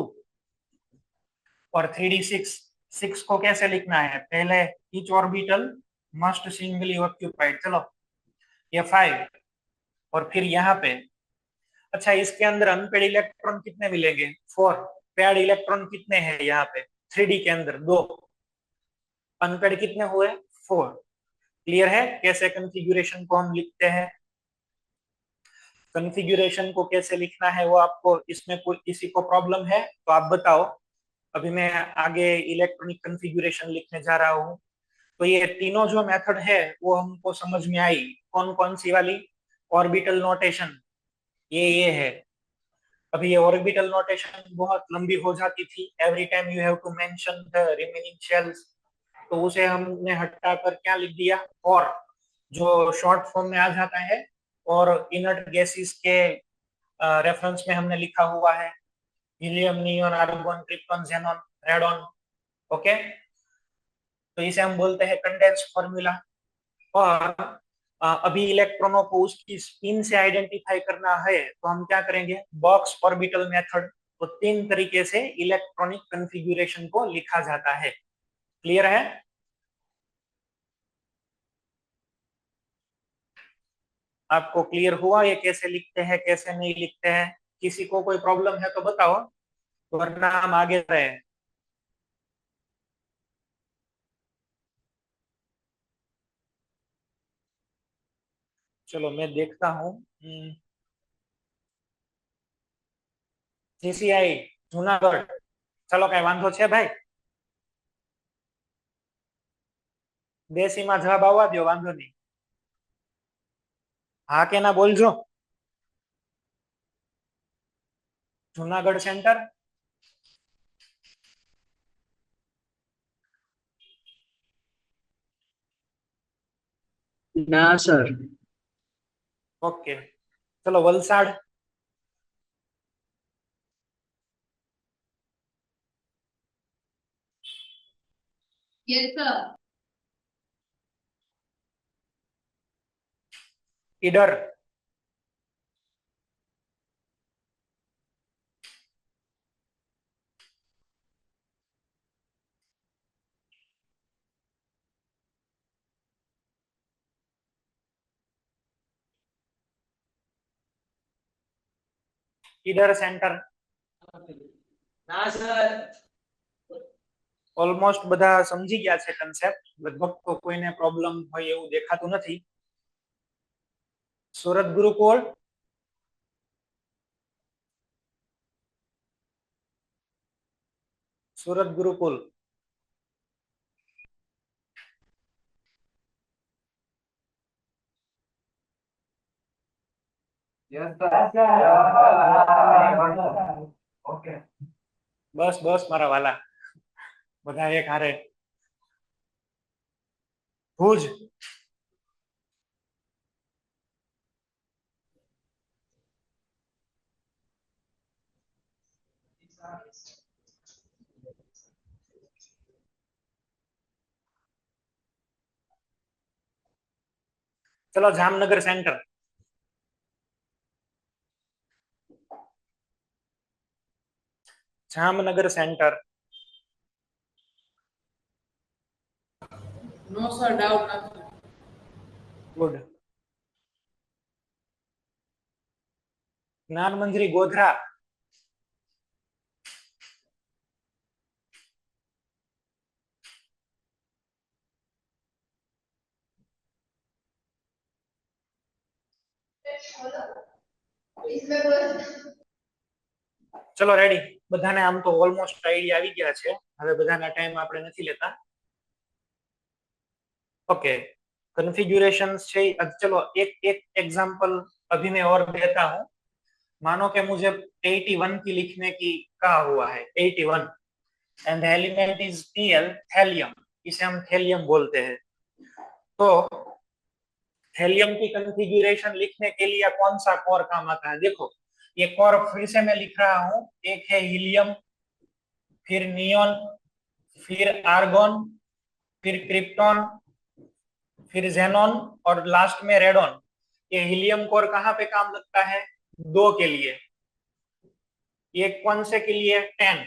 और 3d6। 6 को कैसे लिखना है? पहले each orbital must singly occupied. चलो ये 5 और फिर यहाँ पे। अच्छा इसके अंदर अनपेड इलेक्ट्रॉन कितने मिलेंगे? 4। पेड इलेक्ट्रॉन कितने हैं यहाँ पे? 3d के अंदर 2। अनपेड कितने हुए? 4। क्लियर है कैसे कॉन्फ़िगरेशन को हम लिखते हैं? कॉन्फ़िगरेशन को कैसे लिखना है वो आपको इसमें कोई किसी को प्रॉब्लम है तो आप बताओ। अभी मैं आगे इलेक्ट्रॉनिक कॉन्फ़िगरेशन लिखने जा रहा हूँ। तो ये तीनों जो मेथड है वो हमको समझ में आई। कौन कौन सी वाली? ऑर्बिटल नोटेशन, ये है। अभी ये ऑर्बिटल नोटेशन बहुत लंबी हो जाती थी। Every time you have to mention the remaining shells, तो उसे हमने हटाकर क्या लिख दिया? और जो शॉर्ट फॉर्म में आ जाता है। और इनर्ट गैसेस के रेफरेंस में हमने लिखा हुआ है helium, neon, argon, krypton, xenon, radon. Okay, तो इसे हम बोलते हैं कंडेंस फॉर्मूला। और अभी इलेक्ट्रॉनों को उसकी स्पिन से आइडेंटिफाई करना है तो हम क्या करेंगे? Box orbital method. तो 3 तरीके से इलेक्ट्रॉनिक कॉन्फ़िगरेशन को लिखा जाता है। क्लियर है? आपको क्लियर हुआ ये कैसे लिखते हैं कैसे नहीं लिखते हैं? किसी को कोई प्रॉब्लम है तो बताओ, वरना हम आगे रहे। चलो मैं देखता हूँ। सीसीआई जूनागढ़, चलो कई वांधो छे भाई? देसी में जवाब आवा दो, वांधो नहीं। हाँ के ना बोलजो। जूनागढ़ सेंटर। ना सर। ओके, चलो वलसाड़। Yes sir. इधर। इधर सेंटर। ना सर। ઓલમોસ્ટ બધા સમજી ગયા છે કન્સેપ્ટ, લગભગ તો કોઈને પ્રોબ્લેમ હોય એવું દેખાતું નથી. સુરત ગુરુકુળ. સુરત ગુરુકુલ. બસ બસ મારા વાલા, બધા એક હારે. ભુજ. चलो Jamnagar centre, Jamnagar centre. No sir, doubt નથી. गुड। ज्ञान मंजरी गोधरा, चलो रेडी बधाने, आम तो ऑलमोस्ट आइडिया આવી ગયા છે, હવે બધાના ટાઈમ આપણે નથી લેતા। ओके, कॉन्फ़िगरेशंस છે। अब चलो एक एक एग्जांपल अभी मैं और देता हूं। मानो कि मुझे 81 की लिखने की कहा हुआ है, 81 and the element is Pl, thallium, इसे हम थैलियम बोलते हैं। तो थैलियम की कॉन्फ़िगरेशन लिखने के लिए कौन सा कोर काम आता है? देखो ये कोर फिर से मैं लिख रहा हूं, एक है हीलियम, फिर नियोन, फिर आर्गोन, फिर क्रिप्टॉन, फिर जेनॉन और लास्ट में रेडॉन। ये हीलियम कोर कहाँ पे काम लगता है? 2 के लिए। ये कौन से के लिए? 10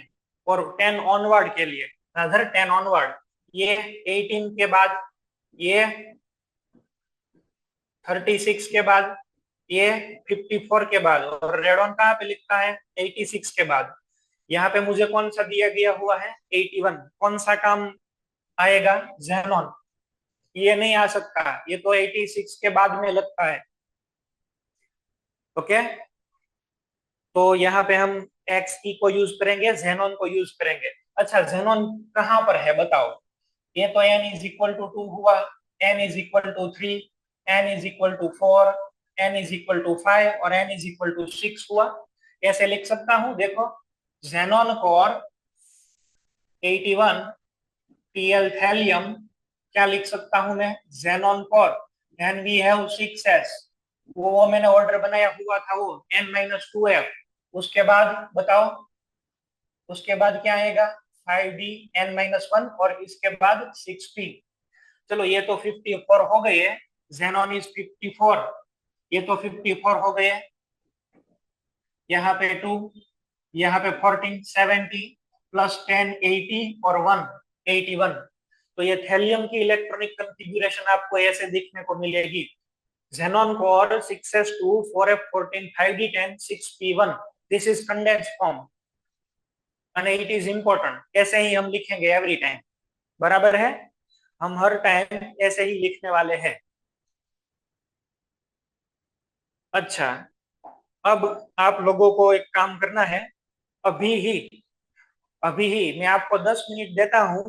और 10 ऑनवर्ड के लिए, अदर 10 ऑनवर्ड। ये 18 के बाद, ये 36 के बाद, ये 54 के बाद, और रेडॉन कहाँ पे लिखता है? 86 के बाद। यहाँ पे मुझे कौन सा दिया गया हुआ है? 81। कौन सा काम आएगा? जेनॉन। ये नहीं आ सकता, ये तो 86 के बाद में लगता है। ओके, तो यहाँ पे हम XE को यूज करेंगे, जेनॉन को यूज करेंगे। अच्छा, जेनॉन कहाँ पर है बताओ? ये तो n इज इक्वल टू 2 हुआ, n is equal to 3, n is equal to 4, n is equal to 5 और n इज इक्वल टू 6 हुआ। ऐसे लिख सकता हूं, देखो जेनॉन कोर 81 Pl थैलियम, क्या लिख सकता हूं मैं? Xenon core, then we have 6s, वो मैंने ऑर्डर बनाया हुआ था, वो n-2f। उसके बाद बताओ, उसके बाद क्या आएगा? 5d n-1 और इसके बाद 6p। चलो ये तो 54 हो गए, जेनॉन इज 54, ये तो 54 हो गए। यहाँ पे 2, यहाँ पे 14, 70 प्लस 10, 80 और 1, 81। तो ये थैलियम की इलेक्ट्रॉनिक कॉन्फ़िगरेशन आपको ऐसे दिखने को मिलेगी। Xenon core 6s2 4f14 5d10 6p1, this is condense form and it is important. ऐसे ही हम लिखेंगे एवरी टाइम, बराबर है? हम हर टाइम ऐसे ही लिखने वाले हैं। अच्छा, अब आप लोगों को एक काम करना है, अभी ही अभी ही मैं आपको 10 मिनट देता हूं।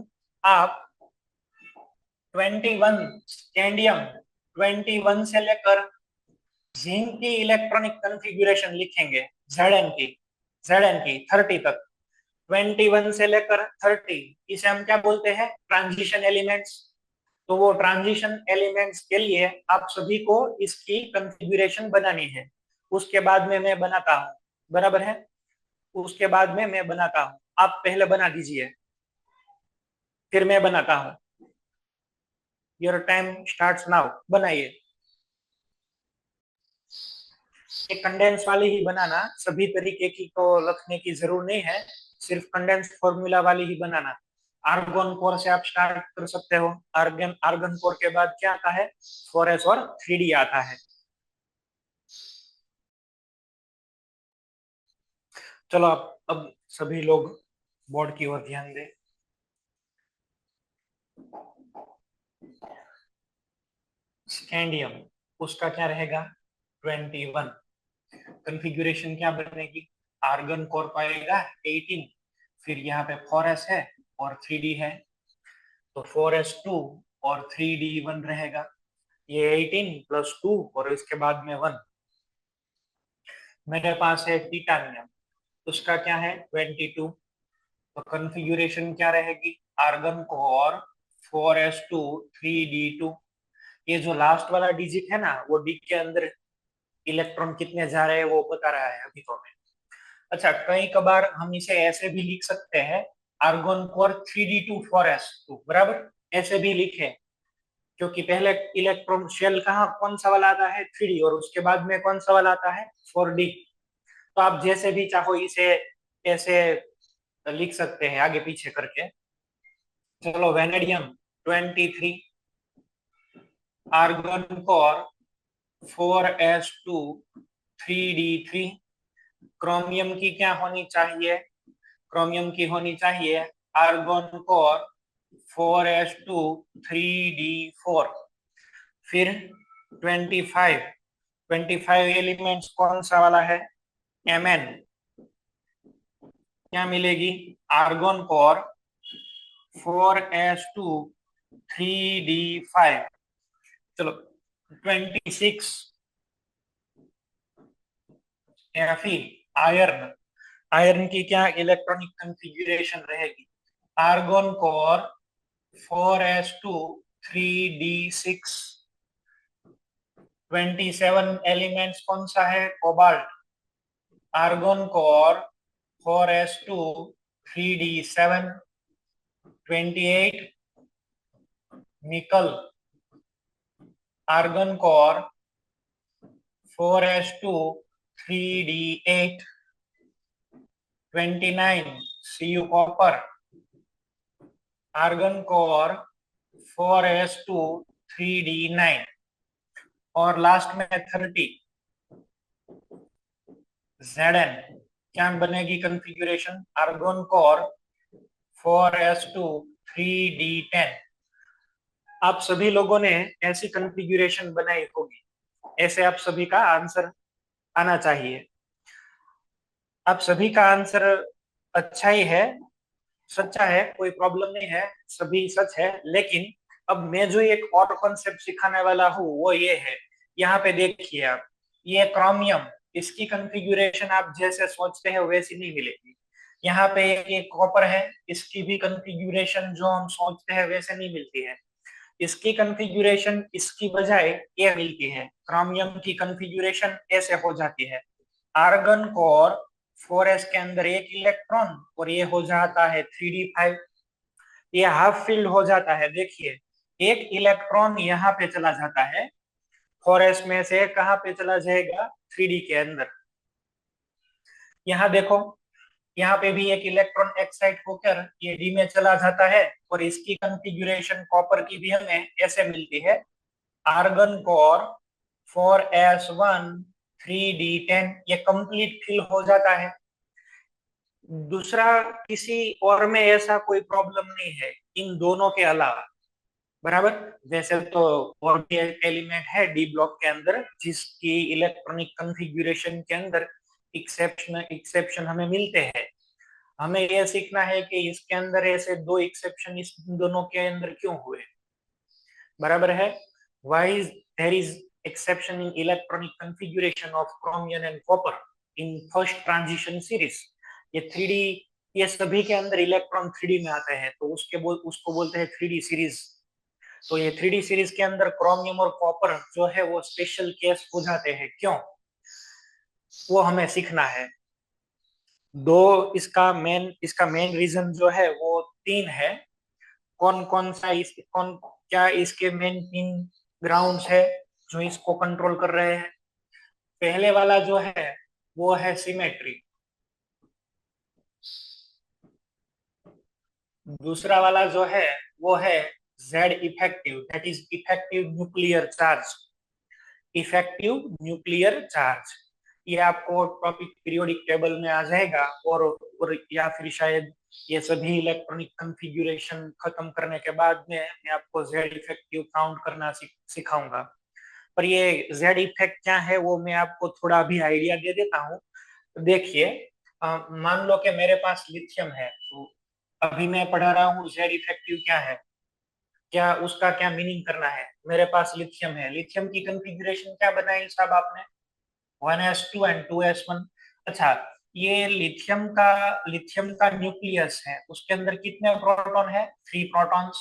आप 21 स्कैंडियम 21 से लेकर जिंक की इलेक्ट्रॉनिक कॉन्फ़िगरेशन लिखेंगे, Zn की 30 तक। 21 से लेकर 30, इसे हम क्या बोलते हैं? Transition elements. तो वो ट्रांजिशन एलिमेंट्स के लिए आप सभी को इसकी कॉन्फ़िगरेशन बनानी है। उसके बाद में मैं बनाता हूँ, बराबर है? उसके बाद में मैं बनाता हूँ, आप पहले बना दीजिए, फिर मैं बनाता हूँ। योर टाइम स्टार्ट्स नाउ, बनाइए। एक कंडेंस वाली ही बनाना, सभी तरीके की तो लिखने की जरूर नहीं है, सिर्फ कंडेंस फॉर्मूला वाली ही बनाना। आर्गन कोर से आप स्टार्ट कर सकते हो। आर्गन कोर के बाद क्या आता है? 4s और 3d आता है। चलो अब सभी लोग बोर्ड की ओर ध्यान दें। स्कैंडियम, उसका क्या रहेगा? 21। कॉन्फ़िगरेशन क्या बनेगी? आर्गन कोर पाएगा 18, फिर यहाँ पे 4s है और 3d है, तो 4s2 और 3d1 रहेगा। ये 18 प्लस 2 और इसके बाद में 1। मेरे पास है टिटानियम, उसका क्या है? 22। तो कॉन्फ़िगरेशन क्या रहेगी? Argon core 4s2 3d2। ये जो लास्ट वाला डिजिट है ना, वो डी के अंदर इलेक्ट्रॉन कितने जा रहे हैं वो बता रहा है अभी तो हमें। अच्छा, कई कबार हम इसे ऐसे भी लिख सकते हैं, आर्गन कोर 3d2 4s2, बराबर? ऐसे भी लिखे, क्योंकि पहले इलेक्ट्रॉन शेल कहाँ कौन सा वाला आता है 3D, और उसके बाद में कौन सा वाला आता है 4D। तो आप जैसे भी चाहो इसे ऐसे लिख सकते हैं आगे पीछे करके। चलो vanadium 23, argon core 4s2 3d3। Chromium की क्या होनी चाहिए, क्रोमियम की होनी चाहिए आर्गन कोर 4s2 3d4। फिर 25, 25 एलिमेंट्स कौन सा वाला है Mn, क्या मिलेगी आर्गन कोर 4s2 3d5। चलो 26 Fe, आयरन, आयरन की क्या इलेक्ट्रॉनिक कंफिगरेशन रहेगी argon core 4s2 3d6। 27 elements कौन सा है cobalt, argon core 4s2 3d7। 28 nickel, argon core 4s2 3d8। 29 Cu copper, argon core 4s2 3d9। और लास्ट में 30 Zn, क्या बनेगी configuration argon core 4s2 3d10। आप सभी लोगों ने ऐसी कंफिगरेशन बनाई होगी, ऐसे आप सभी का आंसर आना चाहिए। आप सभी का आंसर अच्छा ही है, सच्चा है, कोई प्रॉब्लम नहीं है, सभी सच है। लेकिन अब मैं जो एक और कॉन्सेप्ट सिखाने वाला हूँ वो ये है, यहाँ पे देखिए आप, ये क्रोमियम, इसकी कंफिगरेशन आप जैसे सोचते हैं वैसी नहीं मिलेगी। यहाँ पे एक कॉपर है, इसकी भी कंफिगरेशन जो हम सोचते हैं वैसे नहीं मिलती है। इसकी कंफिगरेशन इसकी बजाय ये मिलती है, क्रोमियम की कंफिगरेशन ऐसे हो जाती है आर्गन कोर 4s के अंदर एक इलेक्ट्रॉन और ये हो जाता है 3d5, ये हाफ फील्ड हो जाता है। देखिए एक इलेक्ट्रॉन यहाँ पे चला जाता है 4s में से, कहाँ पे चला जाएगा 3d के अंदर। यहाँ देखो, यहाँ पे भी एक इलेक्ट्रॉन एक्साइट होकर ये डी में चला जाता है, और इसकी कंफिगरेशन कॉपर की भी हमें ऐसे मिलती है आर्गन कोर 4s1 3d10, ये कंप्लीट फिल हो जाता है। दूसरा किसी और में ऐसा कोई प्रॉब्लम नहीं है इन दोनों के अलावा, बराबर। वैसे तो और भी एलिमेंट है डी ब्लॉक के अंदर जिसकी इलेक्ट्रॉनिक कंफिगरेशन के अंदर एक्सेप्शन हमें मिलते हैं। हमें यह सीखना है कि इसके अंदर ऐसे दो एक्सेप्शन इस दोनों के अंदर क्यों हुए, बराबर है। Why is there is exception in electronic configuration of chromium and copper in first transition series. ये 3D, ये सभी के अंदर इलेक्ट्रॉन 3D में आते हैं, तो उसको बोलते हैं 3D सीरीज। तो ये 3D सीरीज के अंदर क्रोमियम और कॉपर जो है वो स्पेशल केस हो जाते हैं, क्यों, वो हमें सीखना है। इसका मेन रीजन जो है वो तीन है। कौन कौन सा इस कौन क्या इसके मेन तीन ग्राउंड्स है जो इसको कंट्रोल कर रहे हैं। पहले वाला जो है वो है सिमेट्री, दूसरा वाला जो है वो है Z effective, that is effective nuclear charge, effective nuclear charge. ये आपको टॉपिक पीरियोडिक टेबल में आ जाएगा, और या फिर शायद ये सभी इलेक्ट्रॉनिक कंफिगरेशन खत्म करने के बाद में मैं आपको जेड इफेक्टिव काउंट करना सिखाऊंगा। पर ये जेड इफेक्ट क्या है वो मैं आपको थोड़ा भी आइडिया दे देता हूँ। देखिए, मान लो कि मेरे पास लिथियम है, तो अभी मैं पढ़ा रहा हूँ जेड इफेक्टिव क्या है, क्या उसका क्या मीनिंग करना है। मेरे पास लिथियम है, लिथियम की कंफिगरेशन क्या बनाई साहब आपने 1s2 एंड 2s1। अच्छा, ये लिथियम का न्यूक्लियस है, उसके अंदर कितने प्रोटॉन है 3 प्रोटॉन्स,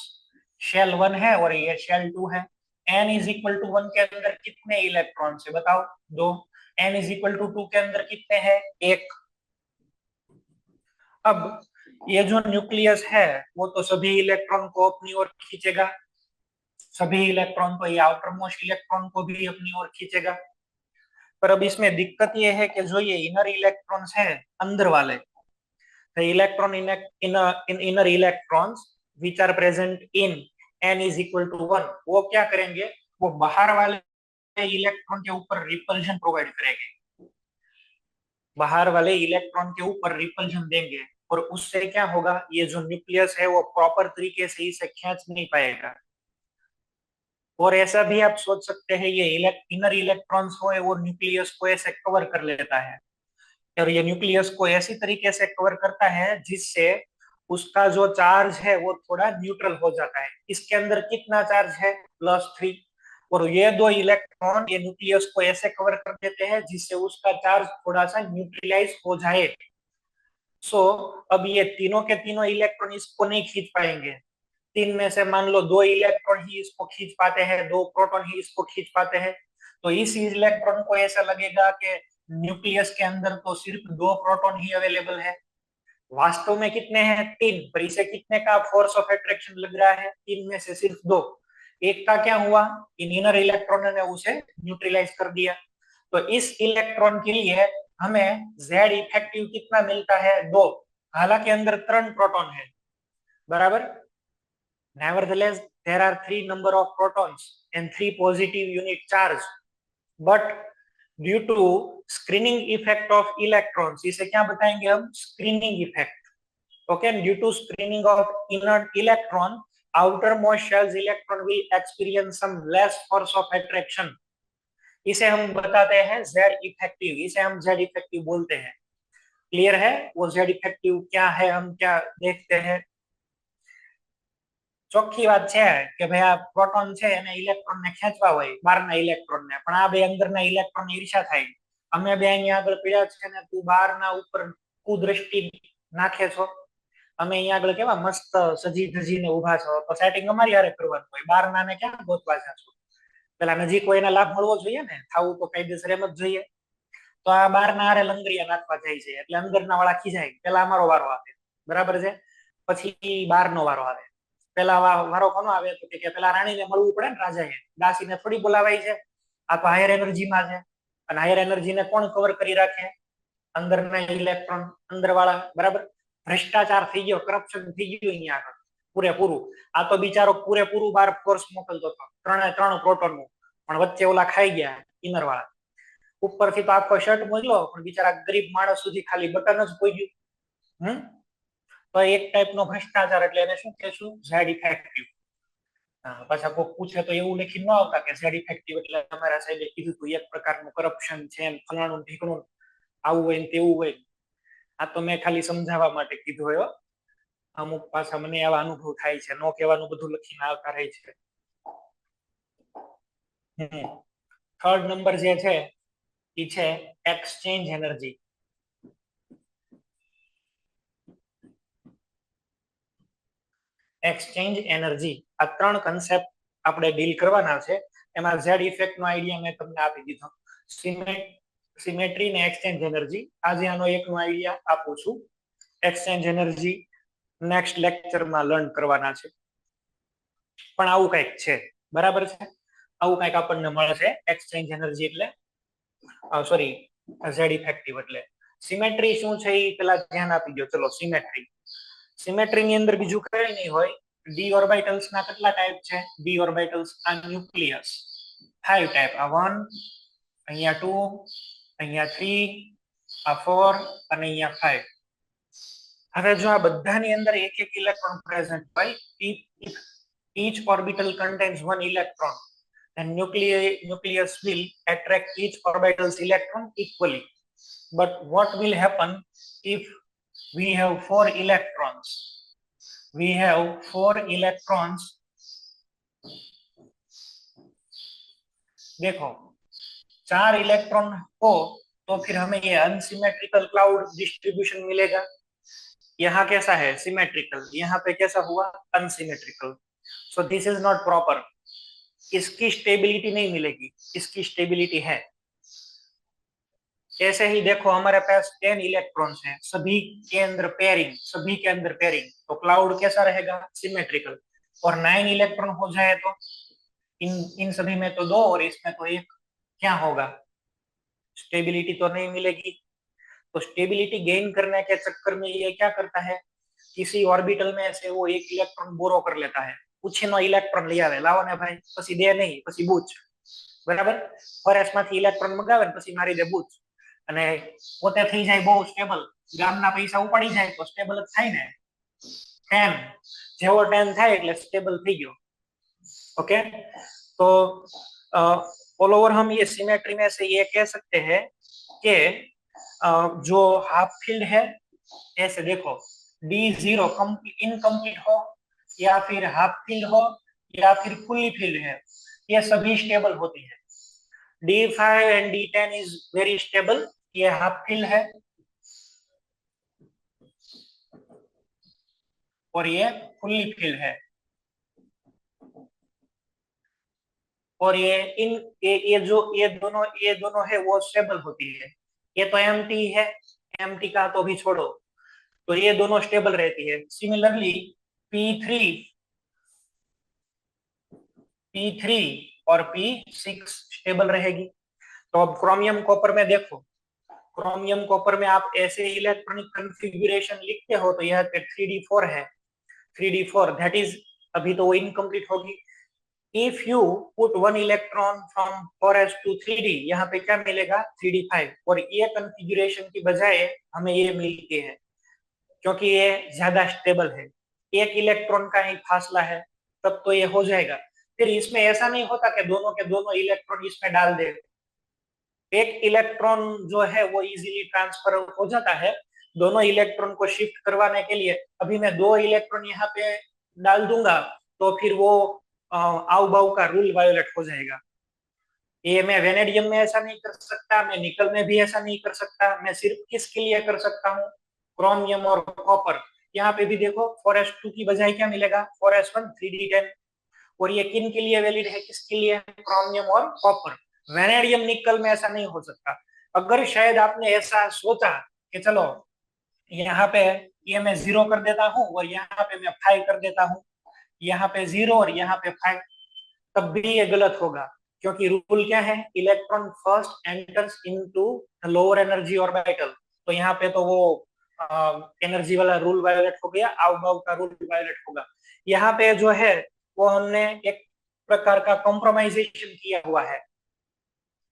शेल 1 है और ये शेल 2 है। n इज इक्वल टू 1 के अंदर कितने इलेक्ट्रॉन है बताओ, 2। n इज इक्वल टू 2 के अंदर कितने हैं, 1। अब ये जो न्यूक्लियस है वो तो सभी इलेक्ट्रॉन को अपनी ओर खींचेगा, सभी इलेक्ट्रॉन तो ये आउटर मोस्ट इलेक्ट्रॉन को भी अपनी ओर खींचेगा। पर अब इसमें दिक्कत ये है कि जो ये इनर इलेक्ट्रॉन्स है अंदर वाले, the electron in inner electrons which are present in n is equal to 1, वो क्या करेंगे, वो बाहर वाले इलेक्ट्रॉन के ऊपर रिपल्जन प्रोवाइड करेंगे, बाहर वाले इलेक्ट्रॉन के ऊपर रिपल्जन देंगे, और उससे क्या होगा, ये जो न्यूक्लियस है वो प्रॉपर तरीके से इसे खींच नहीं पाएगा। और ऐसा भी आप सोच सकते हैं, ये इनर इलेक्ट्रॉन्स हो वो न्यूक्लियस को ऐसे कवर कर लेता है, और ये न्यूक्लियस को ऐसी तरीके से कवर करता है जिससे उसका जो चार्ज है वो थोड़ा न्यूट्रल हो जाता है। इसके अंदर कितना चार्ज है, +3, और ये दो इलेक्ट्रॉन ये न्यूक्लियस को ऐसे कवर कर देते हैं जिससे उसका चार्ज थोड़ा सा न्यूट्रलाइज हो जाए। सो अब ये तीनों के तीनों इलेक्ट्रॉन इसको नहीं खींच पाएंगे, तीन में से मान लो दो इलेक्ट्रॉन ही इसको खींच पाते हैं, दो प्रोटॉन ही इसको खींच पाते हैं। तो इस इलेक्ट्रॉन को ऐसा लगेगा कि न्यूक्लियस के अंदर तो सिर्फ दो प्रोटॉन ही अवेलेबल है, वास्तव में कितने हैं, तीन, पर इसे कितने का फोर्स ऑफ अट्रैक्शन लग रहा है, तीन में से सिर्फ दो। एक का क्या हुआ, इन इनर इलेक्ट्रॉन ने उसे न्यूट्रलाइज कर दिया। तो इस इलेक्ट्रॉन के लिए हमें जेड इफेक्टिव कितना मिलता है, दो, हालांकि अंदर 3 प्रोटॉन है, बराबर। Nevertheless, there are 3 number of protons and 3 positive unit charge, but due to screening effect of electrons, इसे क्या बताएंगे हम, screening effect, okay, due to screening of inner electron, outermost shell's electron will experience some less force of attraction, इसे हम बताते हैं Z effective, इसे हम Z इफेक्टिव बोलते हैं। क्लियर है, वो Z इफेक्टिव क्या है, हम क्या देखते हैं। ચોખ્ખી વાત છે કે ભાઈ આ પ્રોટોન છે એને ઇલેક્ટ્રોન ને ખેંચવા હોય બહારના ઇલેક્ટ્રોન ને, પણ આ બે અંદરના ઇલેક્ટ્રોન ની ઈર્ષા થાય, અમે બે અહીંયા આગળ પીડ્યા છે ને તું બહારના ઉપર કુદૃષ્ટિ નાખે છો, અમે અહીંયા આગળ કેવા મસ્ત સજી ધજીને ઉભા છો, તો સેટિંગ અમારી હારે કરવાનું હોય, બહારના ને ક્યાં ગોતવા જાશો, પેલા નજીક હોય એને લાભ મળવો જોઈએ ને, થાવું તો કાયદેસર એમ જ જોઈએ। તો આ બહારના હારે લંગરિયા નાખવા જાય છે, એટલે અંદરના વાળા ખીજાય, પેલા અમારો વારો આવે, બરાબર છે, પછી બહારનો વારો આવે। પેલા વારો કોનો આવે તો કે પેલા રાણીને મળવું પડે ને રાજાએ, દાસીને થોડી બોલાવાય છે, આ તો હાયર એનર્જીમાં છે, અને હાયર એનર્જીને કોણ કવર કરી રાખે, અંદરના ઇલેક્ટ્રોન અંદર વાળા, બરાબર। ભ્રષ્ટાચાર થઈ ગયો, કરપ્શન થઈ ગયું અહીંયા આગળ પૂરેપૂરું। આ તો બિચારો પૂરેપૂરું બાર ફોર્સ મોકલતો હતો, 3 પ્રોટોન નું, પણ વચ્ચે ઓલા ખાઈ ગયા ઇનર વાળા, ઉપરથી તો આખો શર્ટ મોકલો, પણ બિચારા ગરીબ માણસ સુધી ખાલી બટન જ પહોંચ્યું। તો એક ટાઈપનો ભ્રષ્ટાચાર, એટલે એને શું કહેશું, ઝેડ ઇફેક્ટિવ। પાછા કોઈ પૂછે તો એવું લખી ન આવતા કે ઝેડ ઇફેક્ટિવ એટલે અમારા સાહેબે કીધું હતું એક પ્રકારનું કરપ્શન છે, ફલાણું ઢીકણું, આવું હોય ને તેવું હોય। આ તો મેં ખાલી સમજાવવા માટે કીધું હોય, અમુક પાછા મને એવા અનુભવ થાય છે, નો કહેવાનું બધું લખીને આવતા રહે છે। થર્ડ નંબર જે છે એ છે એક્સચેન્જ એનર્જી। एक्सचेंज एनर्जी आ 3 कॉन्सेप्ट આપણે ડીલ કરવાના છે। એમાં Z ઇફેક્ટ નો આઈડિયા મેં તમને આપી દીધો, સિમેટ્રી ને એક્સચેન્જ એનર્જી, આજે આનો એકનો આઈડિયા આપું છું। એક્સચેન્જ એનર્જી નેક્સ્ટ લેક્ચરમાં લર્ન કરવાના છે, પણ આવું કંઈક છે, બરાબર છે, આવું કંઈક આપણને મળે છે એક્સચેન્જ એનર્જી એટલે, સોરી Z ઇફેક્ટિવ એટલે। સિમેટ્રી શું છે એ પેલા ધ્યાન આપી દો, ચલો સિમેટ્રી, સિમેટ્રી ની અંદર બીજું કઈ નહીં હોય, ડી ઓર્બિટલ્સ ના કેટલા ટાઈપ છે, ડી ઓર્બિટલ્સ આ ન્યુક્લિયસ 5 ટાઈપ, આ 1, અહીંયા 2, અહીંયા 3, આ 4 અને અહીંયા 5। હવે જો આ બધાની અંદર એક એક ઇલેક્ટ્રોન પ્રેઝન્ટ હોય, each orbital contains 1 electron, and nucleus will attract each orbital's electron equally, but what will happen if we have 4 electrons, we have 4 electrons, देखो 4 इलेक्ट्रॉन हो तो फिर हमें ये अनसिमेट्रिकल क्लाउड डिस्ट्रीब्यूशन मिलेगा। यहाँ कैसा है, सिमेट्रिकल, यहाँ पे कैसा हुआ, unsymmetrical. So this is not proper, इसकी स्टेबिलिटी नहीं मिलेगी, इसकी स्टेबिलिटी है। ऐसे ही देखो हमारे पास 10 इलेक्ट्रॉन्स हैं, सभी के अंदर पेयरिंग, सभी के अंदर पेयरिंग, तो क्लाउड कैसा रहेगा, सिमेट्रिकल। और 9 इलेक्ट्रॉन हो जाए तो इन सभी में तो 2 और इसमें तो 1, क्या होगा? स्टेबिलिटी तो नहीं मिलेगी। तो स्टेबिलिटी गेन करने के चक्कर में ये क्या करता है, किसी ऑर्बिटल में से वो एक इलेक्ट्रॉन बोरो कर लेता है। उछीनो इलेक्ट्रॉन લઈ આવે, લાવો ને ભાઈ, પછી દે નહીં, પછી બૂચ, બરાબર? ફોરેસ્ટ માંથી ઇલેક્ટ્રોન મગાવે ને પછી મારી દે બૂચ, અને પોતે થઈ જાય બહુ સ્ટેબલ, ગામના પૈસા ઉપાડી જાય તો સ્ટેબલ જ થાય ને। 10 જેવો 10 થાય એટલે સ્ટેબલ થઈ ગયો। ओके, तो ऑल ओवर हम ये सिमेट्री में से ये कह सकते हैं कि जो हाफ फील्ड है, ऐसे देखो D0 इनकम्प्लीट हो या फिर हाफ फील्ड हो या फिर फुल्ली फील्ड है, ये सभी स्टेबल होती है। D5 and D10 is very stable, ये हाफ फील्ड है और ये फुल्ली फील्ड है। और ये दोनों है वो स्टेबल होती है। ये तो एम्प्टी है, एम्प्टी का तो भी छोड़ो, तो ये दोनों स्टेबल रहती है। सिमिलरली P3 और P6 स्टेबल रहेगी। तो अब क्रोमियम कॉपर में देखो, क्रोमियम कॉपर में आप ऐसे इलेक्ट्रॉनिक कॉन्फ़िगरेशन लिखते हो तो यह 3d4 है, 3d4 दैट इज, अभी तो वो इनकम्प्लीट होगी। If you put one electron from 4s to 3d, यहाँ पे क्या मिलेगा? 3d5। और ये कॉन्फ़िगरेशन की बजाय हमें ये मिलती है क्योंकि ये ज्यादा स्टेबल है, एक इलेक्ट्रॉन का ही फासला है, तब तो ये हो जाएगा। फिर इसमें ऐसा नहीं होता कि दोनों के दोनों इलेक्ट्रॉन इसमें डाल दे, एक इलेक्ट्रॉन जो है वो इजीली ट्रांसफर हो जाता है। दोनों इलेक्ट्रॉन को शिफ्ट करवाने के लिए अभी मैं 2 इलेक्ट्रॉन यहाँ पे डाल दूंगा तो फिर वो आउ बाउ का रूल वायोलेट हो जाएगा। ये मैं वेनेडियम में ऐसा नहीं कर सकता, मैं निकल में भी ऐसा नहीं कर सकता। मैं सिर्फ किसके लिए कर सकता हूँ? क्रोमियम और कॉपर। यहाँ पे भी देखो 4s2 की बजाय क्या मिलेगा? 4s1 3d10। और ये किन के लिए वैलिड है, किसके लिए? क्रोमियम और कॉपर। वेनेडियम निकल में ऐसा नहीं हो सकता। अगर शायद आपने ऐसा सोचा कि चलो यहाँ पे ये मैं 0 कर देता हूँ और यहाँ पे मैं 5 कर देता हूँ, यहाँ पे 0 और यहाँ पे 5, तब भी ये गलत होगा। क्योंकि रूल क्या है? Electron first enters into lower energy orbital. तो यहाँ पे तो वो एनर्जी वाला रूल वायोलेट हो गया, आउ बाउ का रूल वायोलेट होगा। यहाँ पे जो है वो हमने एक प्रकार का कॉम्प्रोमाइजेशन किया हुआ है।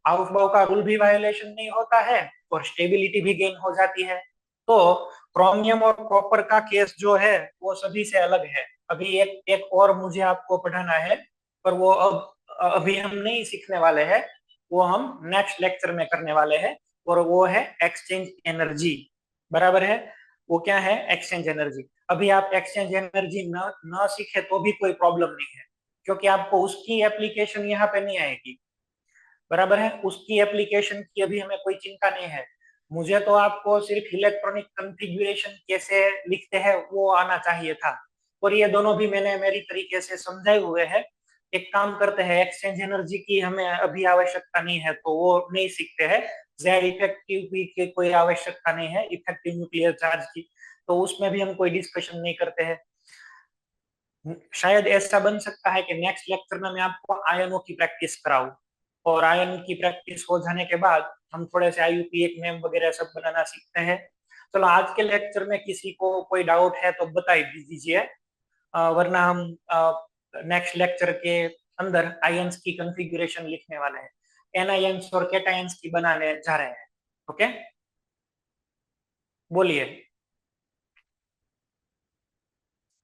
आउट बाउ का रूल भी वायोलेशन नहीं होता है और स्टेबिलिटी भी गेन हो जाती है। तो क्रोमियम और कॉपर का केस जो है वो सभी से अलग है। अभी एक और मुझे आपको पढ़ाना है, पर वो अब अभी हम नहीं सीखने वाले हैं, वो हम नेक्स्ट लेक्चर में करने वाले हैं। और वो है एक्सचेंज एनर्जी, बराबर है? वो क्या है? Exchange energy. अभी आप एक्सचेंज एनर्जी न सीखे तो भी कोई प्रॉब्लम नहीं है, क्योंकि आपको उसकी एप्लीकेशन यहाँ पे नहीं आएगी, बराबर है? उसकी एप्लीकेशन की अभी हमें कोई चिंता नहीं है। मुझे तो आपको सिर्फ इलेक्ट्रॉनिक कॉन्फ़िगरेशन कैसे लिखते हैं वो आना चाहिए था, और ये दोनों भी मैंने मेरी तरीके से समझाए हुए हैं। एक काम करते हैं, एक्सचेंज एनर्जी की हमें अभी आवश्यकता नहीं है तो वो नहीं सीखते हैं। जेड इफेक्टिव की कोई आवश्यकता नहीं है, इफेक्टिव न्यूक्लियर चार्ज की, तो उसमें भी हम कोई डिस्कशन नहीं करते हैं। शायद ऐसा बन सकता है कि नेक्स्ट लेक्चर में मैं आपको आयनों की प्रैक्टिस कराऊं, और आयन की प्रैक्टिस हो जाने के बाद हम थोड़े से IUPAC नेम वगैरह सब बनाना सीखते हैं। चलो आज के लेक्चर में किसी को कोई डाउट है तो बता दीजिए, वरना हम नेक्स्ट लेक्चर के अंदर आयंस की कॉन्फ़िगरेशन लिखने वाले हैं, एनायंस और कैटायंस की बनाने जा रहे हैं। ओके, बोलिए,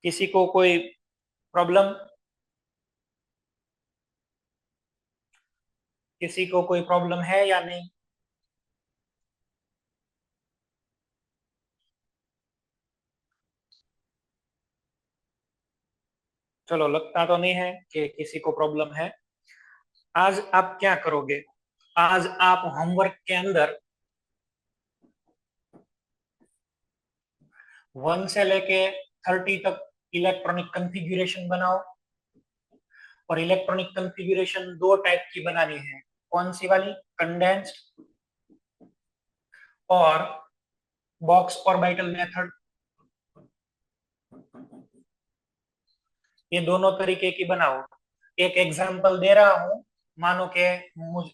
किसी को कोई प्रॉब्लम? किसी को कोई प्रॉब्लम है या नहीं? चलो, लगता तो नहीं है कि किसी को प्रॉब्लम है। आज आप क्या करोगे? आज आप होमवर्क के अंदर 1 से लेके 30 तक इलेक्ट्रॉनिक कॉन्फ़िगरेशन बनाओ। और इलेक्ट्रॉनिक कॉन्फ़िगरेशन 2 टाइप की बनानी है। कौन सी वाली? कंडेंस्ड और बॉक्स ऑर्बिटल मेथड। ये दोनों तरीके की बनाओ। एक एग्जांपल दे रहा हूँ, मानो के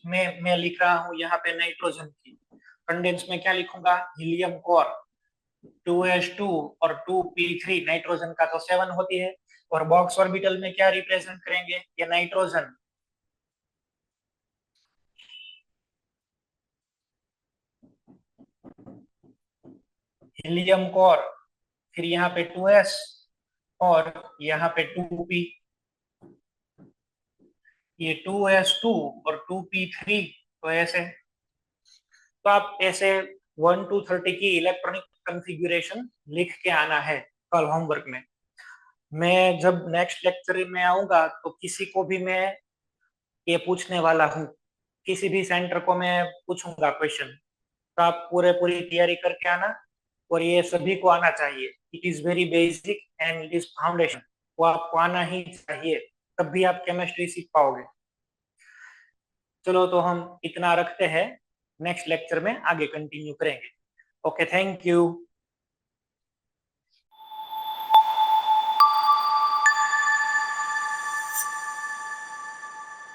मैं लिख रहा हूँ यहाँ पे नाइट्रोजन की कंडेंस में क्या लिखूंगा, हीलियम कोर 2s2 और 2p3, नाइट्रोजन का तो 7 होती है, और बॉक्स ऑर्बिटल में क्या रिप्रेजेंट करेंगे, ये नाइट्रोजन, हीलियम कोर, फिर यहाँ पे 2s और यहाँ पे 2p, ये 2s2 और 2p3, तो ऐसे, तो आप ऐसे 1 to 30 की इलेक्ट्रॉनिक कंफिगुरेशन लिख के आना है कल होमवर्क में। मैं जब नेक्स्ट लेक्चर में आऊंगा तो किसी को भी मैं ये पूछने वाला हूँ, किसी भी सेंटर को मैं पूछूंगा क्वेश्चन, तो आप पूरी तैयारी करके आना, और ये सभी को आना चाहिए। It is very basic and it is foundation, वो आपको आना ही चाहिए, तब भी आप केमिस्ट्री सीख पाओगे। चलो तो हम इतना रखते हैं, नेक्स्ट लेक्चर में आगे कंटिन्यू करेंगे। Okay, thank you.